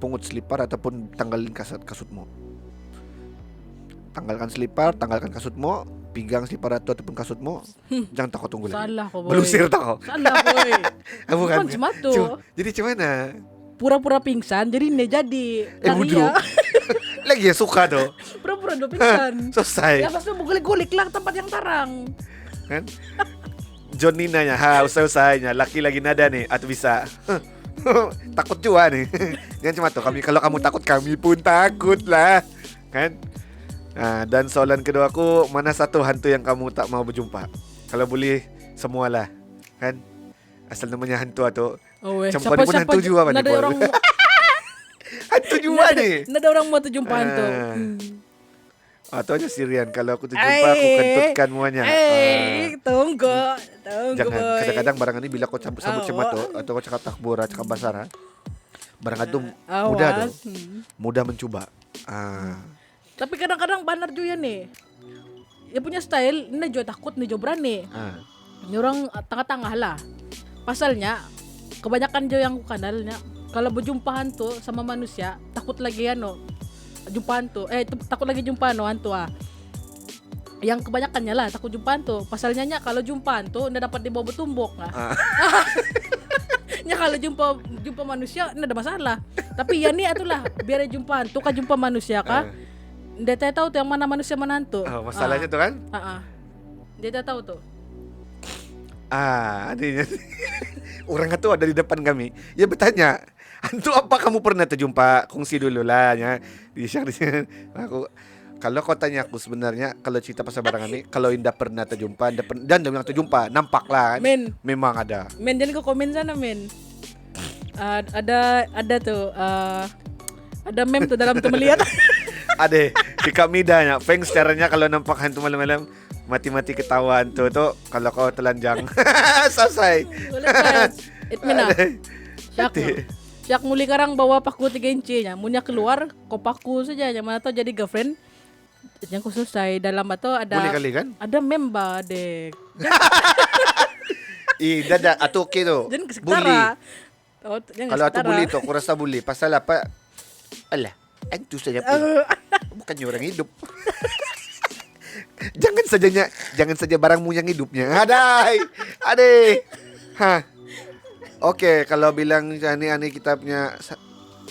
pungut selipar ataupun tanggalin kasutmu. Tanggalkan selipar, tanggalkan kasutmu, pinggang selipar itu ataupun kasutmu. Jangan takut tunggu lagi. Salah kau boy. Belusir tau. Salah boy. Bukan cuma tu. Jadi macam mana? Pura-pura pingsan jadi ini jadi bodoh. Lagi ya suka tuh. Pura-pura do pingsan. Selesai. Ya pas tu gulik-gulik lah tempat yang tarang. Kan? John ni nanya, usai-usainya laki lagi nada nih atau bisa. Takut juga nih. Jangan cuma tuh kalau kamu takut kami pun takut lah. Kan? Nah, dan soalan kedua aku, mana satu hantu yang kamu tak mau berjumpa? Kalau boleh semualah. Kan? Asal namanya hantu atau Oh, weh. Campur pun hantu juga apa Nada nih, orang hantu juga nih. nada orang mau jumpa hantu. Ah. Atau aja Sirian, kalau aku terjumpa aku kentutkan muanya. Tunggu Jangan, boy. kadang-kadang barang ini bila kau campur sabut cemato atau kau cakap takbura, cakap basara, barang itu mudah tuh, Awas. mudah mencoba. Tapi kadang-kadang benar juga nih. Dia punya style, ini juga takut, ini juga berani. Ini orang tengah-tengah lah. Pasalnya, kebanyakan jo yang aku kenalnya, kalau berjumpa hantu sama manusia, takut lagi jumpa hantu. Takut lagi jumpa hantu Yang kebanyakannya lah takut jumpa hantu. Pasalnya kalau jumpa hantu, nggak dapat dibawa bertumbuk lah. Nya kalau jumpa manusia, nggak ada masalah. Tapi ya nih itulah, biar jumpa hantu kah jumpa manusia kah? Dia tahu tuh yang mana manusia mana hantu. Masalahnya tuh kan? Dia tahu tuh. Adanya orang itu ada di depan kami. Dia bertanya, hantu apa kamu pernah terjumpa? Kongsi dulu lah ya. Di sini. Aku kalau kau tanya aku sebenarnya kalau cerita pasal barang ini, kalau Indah pernah terjumpa dan yang terjumpa nampak lah kan? Men, Memang ada. jangan kau komen sana men. Ada tuh ada meme tuh dalam tuh melihat. Ada di kami dah Feng caranya kalau nampak hantu malam-malam mati-mati ketahuan tuh kalau kau telanjang. Selesai. Boleh kan? Itmina. Syak muli karang bawa paku 3 inci nya. Munya keluar kau paku saja yang mana tahu jadi girlfriend. Yang ku selesai dalam atau ada Boleh kali kan? ada member dek. Dadah atau oke tuh. Jangan Bully. kesetara. Oh, jangan Kalau aku kesetara. bully tuh, aku rasa bully. Pasal apa? Alah, itu saja pun. Bukannya orang hidup. Jangan saja barangmu yang hidupnya. Adai. Oke, kalau bilang aneh kita punya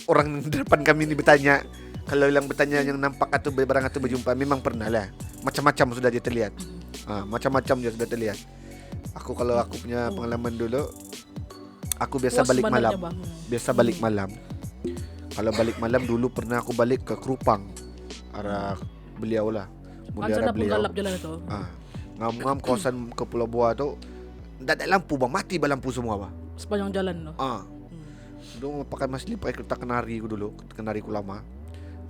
orang depan kami ini bertanya. Kalau bilang bertanya yang nampak atau barang atau berjumpa, memang pernah lah. Macam-macam sudah dia terlihat. Macam-macam dia sudah terlihat. Kalau aku punya pengalaman dulu, aku biasa balik malam. Balik malam. Kalau balik malam dulu pernah aku balik ke Krupang, arah beliau lah. Macam pun galap jalan itu. Ngam kawasan ke Pulau Buah tu, tak ada lampu bang, mati lampu semua bang. Sepanjang jalan tu. Dulu pakai masih pakai kereta kenari ku dulu, kenari ku lama.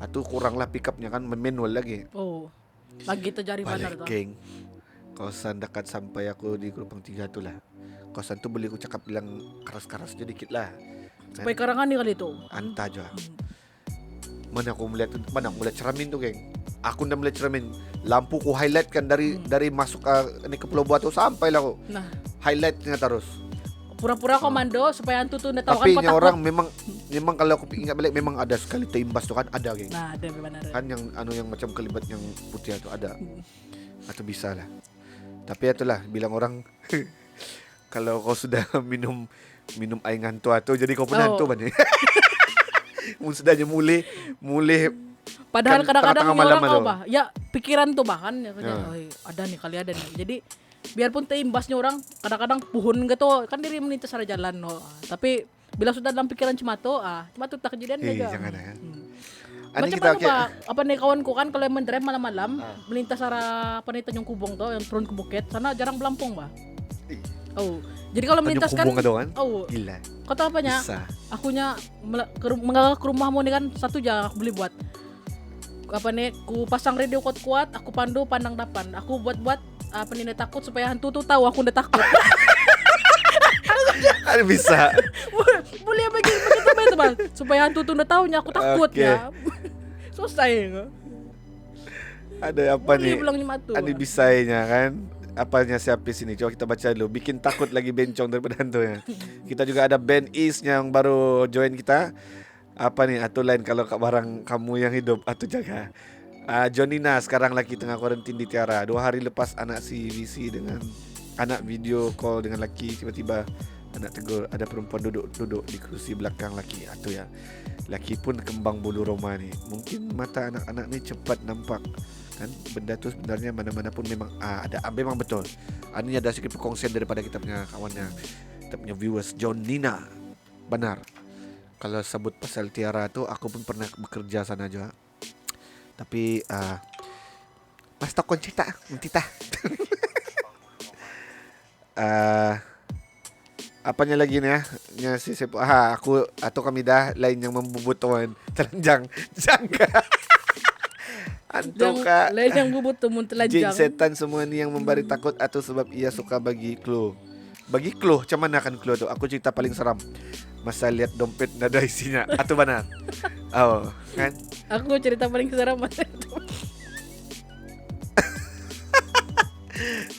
Itu kurang lah pick upnya kan manual lagi. Oh, lagi terjadi benar Balik tu. geng. Kawasan dekat sampai aku di Krupang 3 tu lah. Kawasan tu boleh aku cakap bilang keras-keras sedikit lah. Supaya karangan ni kali tu. Anta aja. Mana aku melihat cermin tu geng. Aku dah melihat cermin. Lampu ku highlight kan dari masuk ke Pulau Buah tu sampai lah aku. Nah, Highlightnya terus. pura-pura komando supaya hantu tu nak tahu kan Tapi kau takut. orang memang kalau aku ingat balik memang ada sekali terimbas tu kan ada geng. Nah, ada benar. Kan yang macam kelibat yang putih tu ada. Atau bisa lah. Tapi itulah bilang orang kalau kau sudah minum air ngantuk tu jadi kau penantu banyak. Mun sudahnya mulai Padahal kan kadang-kadang tengah-tengah ni orang malam kau tu. bah, ya pikiran tu bah kan, Ya. ada nih kali ada nih. Jadi biarpun terimbasnya orang kadang-kadang puhun gitu kan diri melintas ada jalan tapi bila sudah dalam pikiran cuma tu tak kejadian juga. Jangan ya. Macam mana pak? Apa nih kawanku kan kalau yang mendrive malam-malam melintas arah apa nih Tanjung Kubong tuh yang turun ke bukit sana jarang belampung bah. Oh, jadi kalau melintas kan, kan? oh, Gila. kau tahu apanya? Bisa. Akunya mengalah ke rumahmu nih kan 1 jam aku beli buat apa nih? Ku pasang radio kuat-kuat, aku pandu pandang depan, aku buat apa nih takut supaya hantu tuh tahu aku udah takut. Ada bisa. Boleh begitu itu bang, supaya hantu tuh udah tahunya aku takut Oke. ya. Selesai. Ada apa Boleh nih? bilang lima tuh. Ada bisanya kan? Apanya siapa sini? Coba kita baca dulu. Bikin takut lagi bencong daripada hantunya. Kita juga ada band East yang baru join kita. Apa nih? Atau lain kalau barang kamu yang hidup atau jaga. Jonina sekarang lagi tengah kuarantin di Tiara. 2 hari lepas anak si VC dengan anak video call dengan laki, tiba-tiba anak tegur ada perempuan duduk di kursi belakang laki. Atau ya laki pun kembang bulu Roma nih. Mungkin mata anak-anak ni cepat nampak kan benda tu sebenarnya mana-mana pun memang memang betul. Ini ada sedikit perkongsian daripada kita punya kawannya, kita punya viewers John Nina. benar. Kalau sebut pasal Tiara tu, aku pun pernah bekerja sana juga. Tapi mas tokon cerita nanti tah. Apanya lagi ni nya si sepo aku atau kami dah lain yang membubutuhan telanjang jangka. Antuk kak Lain yang bubut tumun jin telanjang. setan semua ni yang memberi takut atau sebab ia suka bagi clue. Bagi clue, macam mana kan clue tu? Aku cerita paling seram. Masa lihat dompet nada isinya. Atau benar? Oh, kan? Aku cerita paling seram masa itu.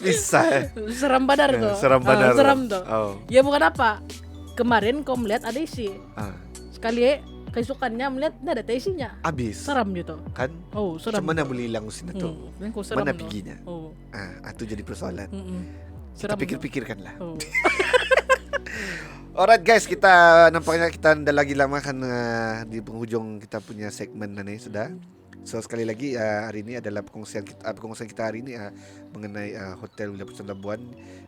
Bisa. Seram badar tuh. Seram benar. Seram tuh. Oh. Ya bukan apa. Kemarin kau melihat ada isi. Ah, Sekali keesokannya melihat nggak ada isinya. habis. Seram gitu. Kan? Oh, seram. Macam mana boleh hilang usin tu? Kan kau seram Mana tuh. piginya? Oh. Itu jadi persoalan. Kita Seram. pikir-pikirkanlah. Oh. Alright guys, kita nampaknya kita dah lagi lama kan di penghujung kita punya segmen ni sudah. So sekali lagi hari ini adalah perkongsian kita hari ini mengenai Hotel Villa Pusan Labuan,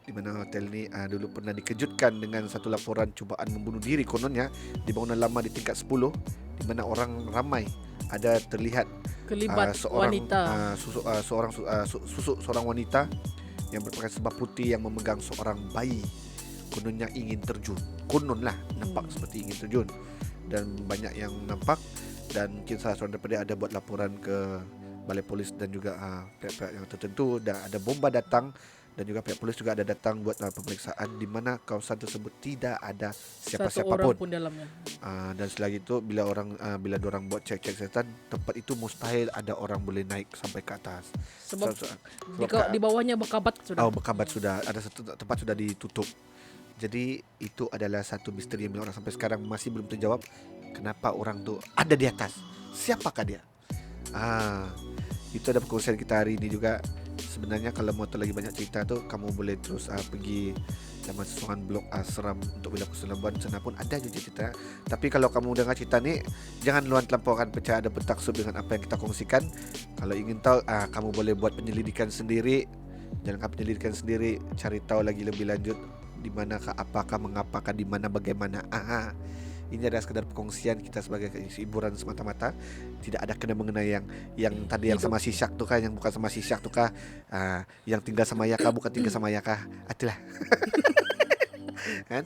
di mana hotel ni dulu pernah dikejutkan dengan satu laporan cubaan membunuh diri kononnya di bangunan lama di tingkat 10, di mana orang ramai ada terlihat Kelibat seorang wanita. seorang wanita yang berpakaian serba putih yang memegang seorang bayi. Kononnya ingin terjun. Konon lah nampak seperti ingin terjun. Dan banyak yang nampak. Dan mungkin salah seorang daripada ada buat laporan ke balai polis dan juga pihak-pihak yang tertentu. Dan ada bomba datang. Dan juga pihak polis juga ada datang buat pemeriksaan, di mana kawasan tersebut tidak ada Satu siapa-siapa orang pun. pun dalamnya. Dan selagi itu bila diorang buat cek-cek kesihatan, tempat itu mustahil ada orang boleh naik sampai ke atas. Sebab Sebab di bawahnya berkabat sudah. berkabat sudah, ada satu tempat sudah ditutup. Jadi itu adalah satu misteri yang orang sampai sekarang masih belum terjawab. Kenapa orang tu ada di atas? Siapakah dia? Itu ada perkongsian kita hari ini juga. Sebenarnya kalau mau tahu lagi banyak cerita tu, kamu boleh terus pergi laman sesuatu blog seram untuk Villa Pusan Labuan. Sana pun ada juga cerita. Tapi kalau kamu dengar cerita ni, jangan luan terlampaukan percaya ada bertaksub dengan apa yang kita kongsikan. Kalau ingin tahu, kamu boleh buat penyelidikan sendiri. Jalankan penyelidikan sendiri, cari tahu lagi lebih lanjut di manakah, apakah, mengapakah, di mana, bagaimana. Ini adalah sekadar perkongsian kita sebagai hiburan semata-mata. Tidak ada kena mengenai yang tadi yang sama si Syak tu kah, yang bukan sama si Syak tu kah, yang tinggal sama Yaka bukan tinggal sama Yaka. Itulah. Kan?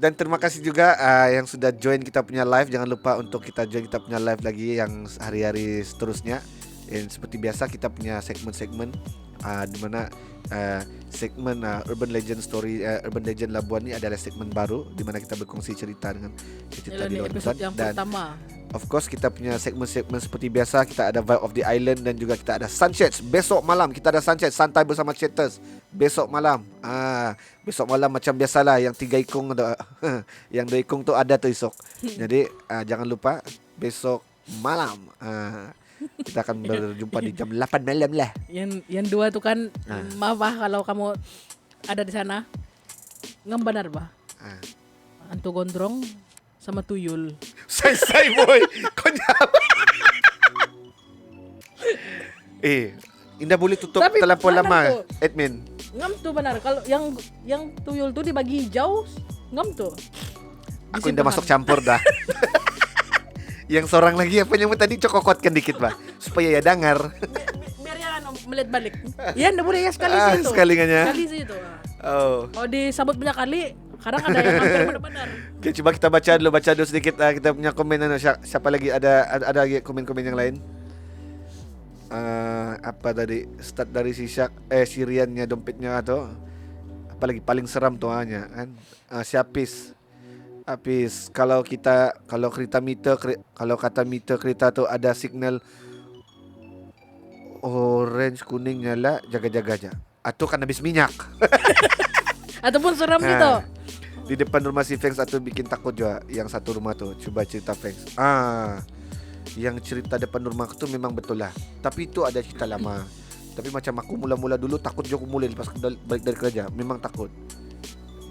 Dan terima kasih juga yang sudah join kita punya live. Jangan lupa untuk kita join kita punya live lagi yang hari-hari seterusnya. Dan seperti biasa kita punya segmen-segmen di mana segmen Urban Legend Story, Urban Legend Labuan ni adalah segmen baru di mana kita berkongsi cerita dengan cerita di luar episode hutan. yang Dan pertama. of course kita punya segmen-segmen seperti biasa. Kita ada Vibe of the Island dan juga kita ada Sunshades. Besok malam kita ada Sunshades, santai bersama Chaters. Besok malam besok malam macam biasalah, yang 3 ikung yang 2 ikung tu ada tu esok. Jadi jangan lupa besok malam kita akan berjumpa di jam 8 malam lah. Yang dua tu kan maaf kalau kamu ada di sana. Ngam benar bah. Antu gondrong sama tuyul. Say boy. Kau jawab. Indah boleh tutup Tapi terlampau mana lama tu? admin. Ngam tu benar. Kalau yang tuyul tu dibagi hijau, ngam tu. Aku indah masuk campur dah. Yang seorang lagi apa yang tadi cokokotkan dikit bah supaya ya dengar. Biar ya melihat balik. Ya enggak boleh ya sekali situ. Sekalinya. Sekali situ. Oh. Kalau disambut banyak kali, kadang ada yang hampir benar-benar. Okay, coba kita baca dulu sedikit kita punya komen. Siapa lagi ada lagi komen-komen yang lain? Apa tadi? Start dari si Syak, Siriannya dompetnya atau apa lagi paling seram tu hanya kan? Si Apis, kalau kereta meter, kalau kata meter kereta tu ada signal orange kuning nyala, jaga-jaga aja. Atau kan habis minyak. Ataupun seram gitu. Di depan rumah si Fengs atau bikin takut juga yang satu rumah tu. Coba cerita Fengs. Yang cerita depan rumah tu memang betul lah. Tapi itu ada cerita lama. Tapi macam aku mula-mula dulu takut juga mulai lepas balik dari kerja. Memang takut.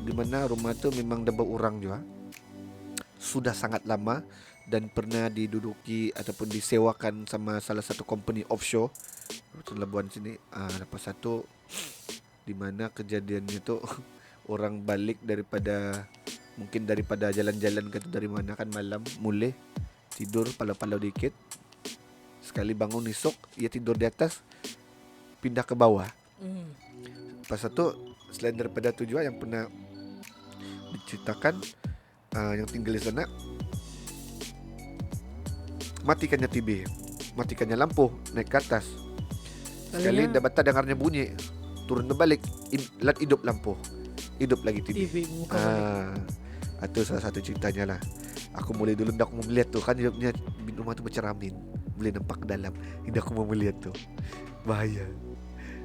Di mana rumah tu memang ada orang juga. Sudah sangat lama dan pernah diduduki ataupun disewakan sama salah satu company offshore di Labuan sini. Lepas satu di mana kejadiannya tu orang balik daripada Mungkin daripada jalan-jalan ke dari mana kan malam, mulai tidur palau-palau dikit. Sekali bangun esok, ia tidur di atas, pindah ke bawah. Pas itu selain daripada tu juga yang pernah diceritakan, yang tinggal di sana, matikannya TV, matikannya lampu, naik ke atas. Sekali Kalinya- dah batal dengarnya bunyi, turun balik, hidup lampu, hidup lagi TV. TV buka balik. Itu salah satu ceritanya lah. Aku mulai dulu aku mau melihat tuh kan hidupnya rumah tuh bercermin, boleh nampak ke dalam. Ini aku mau melihat tuh, bahaya.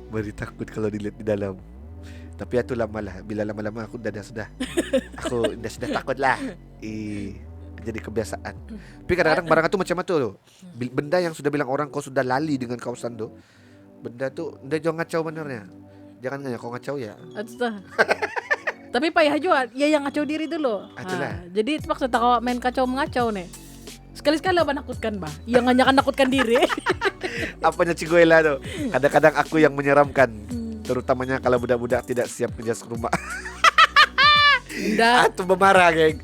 Beri takut kalau dilihat di dalam. Tapi itu lama lah. Bila lama-lama aku sudah aku sudah takut lah. Jadi kebiasaan. Tapi kadang-kadang barang itu macam itu loh. Benda yang sudah bilang orang kau sudah lali dengan kawasan tuh. Benda tuh jangan ngacau benernya. Jangan kau ngacau ya. Aduh. Tapi payah juga, ya yang ngacau diri dulu. Itulah. Jadi maksud tak main kacau mengacau nih. Sekali-sekali apa nakutkan bah? Yang hanya nakutkan diri. Apanya Ciguela tuh. Kadang-kadang aku yang menyeramkan. Terutamanya kalau budak-budak tidak siap kerja rumah. Nda, Atau bermarah geng.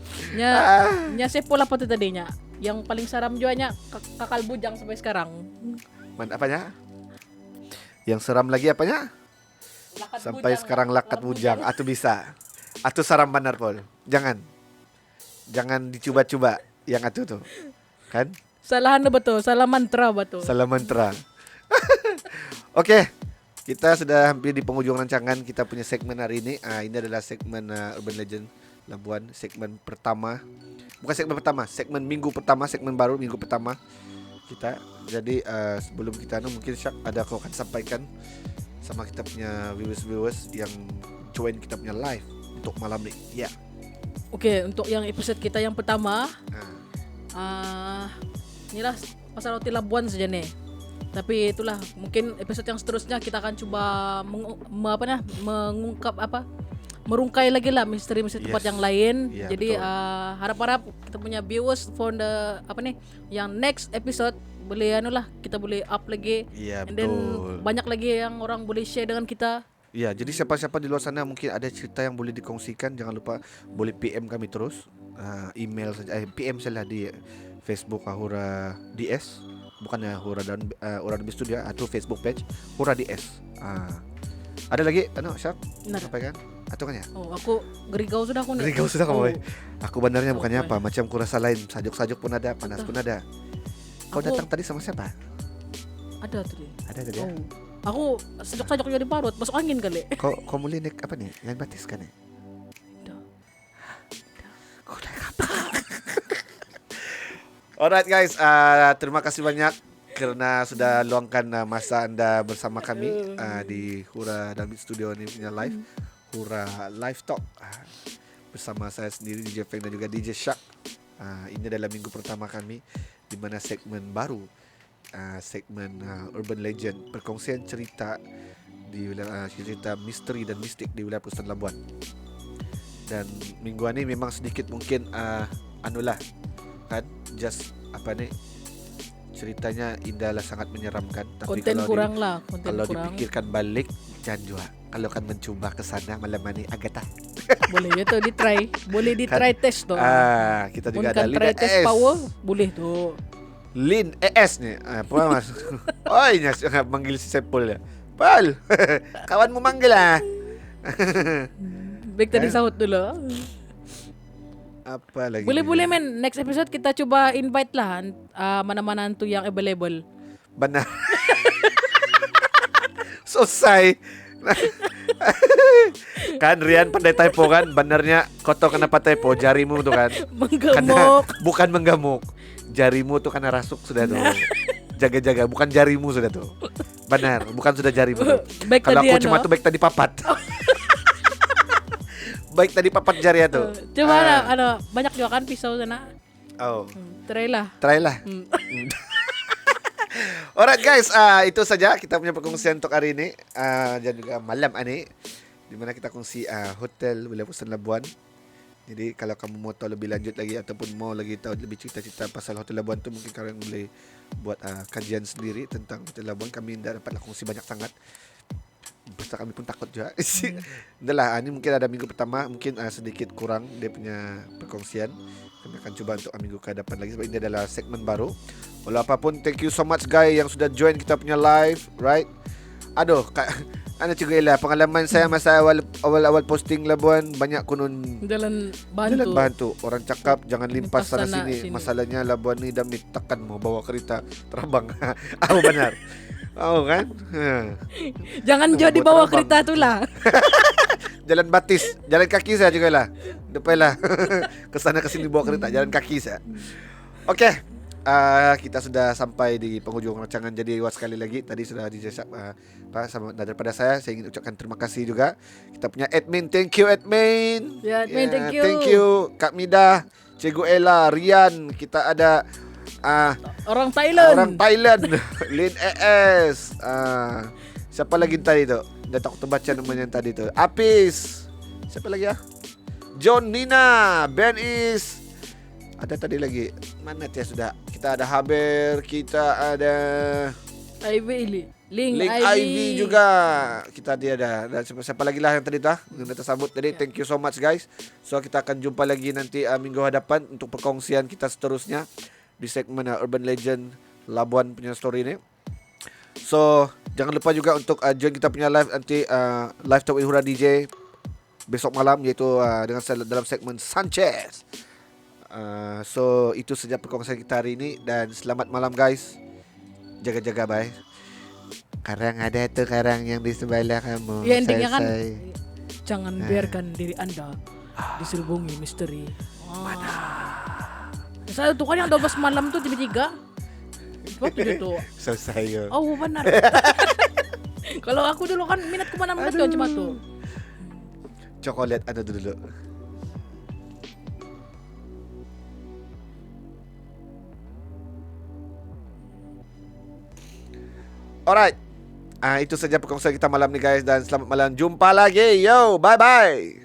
nya sepul apa tuh tadinya? Yang paling seram juga nya kakal bujang sampai sekarang. Mana apanya? Yang seram lagi apanya? Lakat Sampai bujang, sekarang lakat bujang. Atau bisa. Atau saram benar Pol. Jangan dicoba-coba yang itu tuh. Kan? Salahan betul, salah mantra betul. Salah mantra. Oke. Kita sudah hampir di penghujung rancangan kita punya segmen hari ini. Ini adalah segmen Urban Legend Labuan, segmen pertama. Bukan segmen pertama, segmen minggu pertama, segmen baru minggu pertama kita. Jadi sebelum kita mungkin Syak ada kau akan sampaikan sama kita punya viewers yang join kita punya live untuk malam ini. Ya. Oke, untuk yang episode kita yang pertama, inilah pasal roti Labuan saja nih. Tapi itulah mungkin episode yang seterusnya kita akan coba mengungkap merungkai lagi lah misteri-misteri tempat yang lain. Iya, Jadi betul. harap-harap kita punya viewers for the yang next episode boleh kita boleh up lagi. Iya, And then betul. banyak lagi yang orang boleh share dengan kita. Ya, jadi siapa-siapa di luar sana mungkin ada cerita yang boleh dikongsikan, jangan lupa boleh PM kami terus. Email saja, PM saja di Facebook Hura DS, bukan Hura dan Hura di Studio atau Facebook page Hura DS. Ada lagi Syak? Benar. Sampaikan? Atau kan ya? Oh, aku gerigau sudah aku nih. Dari kau sudah Oh. kamu. Aku benarnya bukannya Oh, apa, macam ku rasa lain, sajuk-sajuk pun ada, panas pun ada. Kau Aku- datang tadi sama siapa? Ada tadi. Ada tadi ya? Oh. Aku sajok-sajok jadi parut, masuk angin kali. Kau mulai naik apa nih? Lain batis kan ya? Dah. Kau naik apa? Alright guys, terima kasih banyak karena sudah luangkan masa anda bersama kami di Hura Dalbit Studio ini punya live Hura Live Talk bersama saya sendiri DJ Feng dan juga DJ Syak. Ini adalah minggu pertama kami di mana segmen baru, segmen Urban Legend, perkongsian cerita di wilayah cerita misteri dan mistik di wilayah Pusat Labuan. Dan minggu ini memang sedikit mungkin kan just ceritanya indahlah sangat menyeramkan, tapi Konten kalau kurang lah, konten kalau kurang. dipikirkan balik jangan juga kalau kan mencoba ke sana malam ini Agatha. Boleh ya tuh di-try. Boleh di-try test tuh. Kita Pun juga kan ada try Lin test ES. power, boleh tuh. Lin ES nih. Apa mas? Oi, manggil si Sepul ya. Pal, kawanmu manggil lah. Baik tadi sahut dulu. Apa lagi? Boleh men, next episode kita coba invite lah mana-mana tuh yang available. Benar. Selesai. Kan Rian pandai typo kan, benernya koto kenapa typo jarimu tuh kan. Menggemuk. Bukan menggamuk. Jarimu tuh karena rasuk sudah tuh. Jaga-jaga, bukan jarimu sudah tuh. Benar, bukan sudah jarimu tuh. Baik Kalau tadi aku cuma tuh baik tadi papat. Baik tadi papat jari ya tuh. Coba banyak juga kan pisau sana. Oh, Try lah. try lah. Alright guys, itu saja kita punya perkongsian untuk hari ini dan juga malam ini, di mana kita kongsi hotel Wilayah Pusat Labuan. Jadi kalau kamu mau tahu lebih lanjut lagi ataupun mau lagi tahu lebih cerita-cerita pasal Hotel Labuan tu, mungkin kalian boleh buat kajian sendiri tentang Hotel Labuan. Kami tidak dapat kongsi banyak sangat. Pasal kami pun takut juga. Dah lah, ini mungkin ada minggu pertama mungkin sedikit kurang dia punya perkongsian. Kami akan cuba untuk minggu ke depan lagi sebab ini adalah segmen baru. Walau apapun, thank you so much guys yang sudah join kita punya live, right? Aduh, Ana juga ialah pengalaman saya masa awal posting Labuan banyak konon Jalan jalan bantu. bantu. Orang cakap jangan limpas Limpas sana sana, sini. sini. Masalahnya Labuan ni dah tekan mau bawa kereta terbang. Oh benar. Oh kan? Jangan Buat jadi bawa terbang. kereta tu lah. Jalan batis, jalan kaki saya juga lah. Depanlah. Kesana kesini bawa kereta, jalan kaki saya. Okey. Kita sudah sampai di penghujung rancangan. Jadi sekali lagi tadi sudah dijawab sama daripada saya ingin ucapkan terima kasih juga. Kita punya admin, thank you admin. Ya, admin, thank you. Thank you Kak Midah, Cikgu Ella, Rian. Kita ada Orang Thailand. orang Thailand, Lin ES. Siapa lagi tadi tu? Dah tak terbaca namanya tadi tu. Apis. Siapa lagi John Nina, Ben Is. Ada tadi lagi. Mana dia sudah? Kita ada Haber, kita ada Ivy, Link Ivy juga. Kita dia ada. Dan siapa lagi lah yang tadi yang tersambut tadi. Thank you so much guys. So kita akan jumpa lagi nanti minggu hadapan untuk perkongsian kita seterusnya di segmen Urban Legend Labuan punya story ni. So jangan lupa juga untuk join kita punya live nanti live talk with Hura DJ besok malam iaitu dalam segmen Sanchez. So itu saja perkongsian kita hari ini dan selamat malam guys. Jaga-jaga bye. Karang ada tu karang yang di sebelah kamu. Ya intinya kan jangan biarkan diri Anda diserubungi misteri. Saya tuh kan yang 12 malam tuh jam 3. Waktu itu. Selesai yo. Oh benar. Kalau aku dulu kan minat kemana-mana tuh cuma tuh. Coklat ada dulu. Alright. Itu saja perkongsian kita malam ni guys dan selamat malam. Jumpa lagi. Yo, bye bye.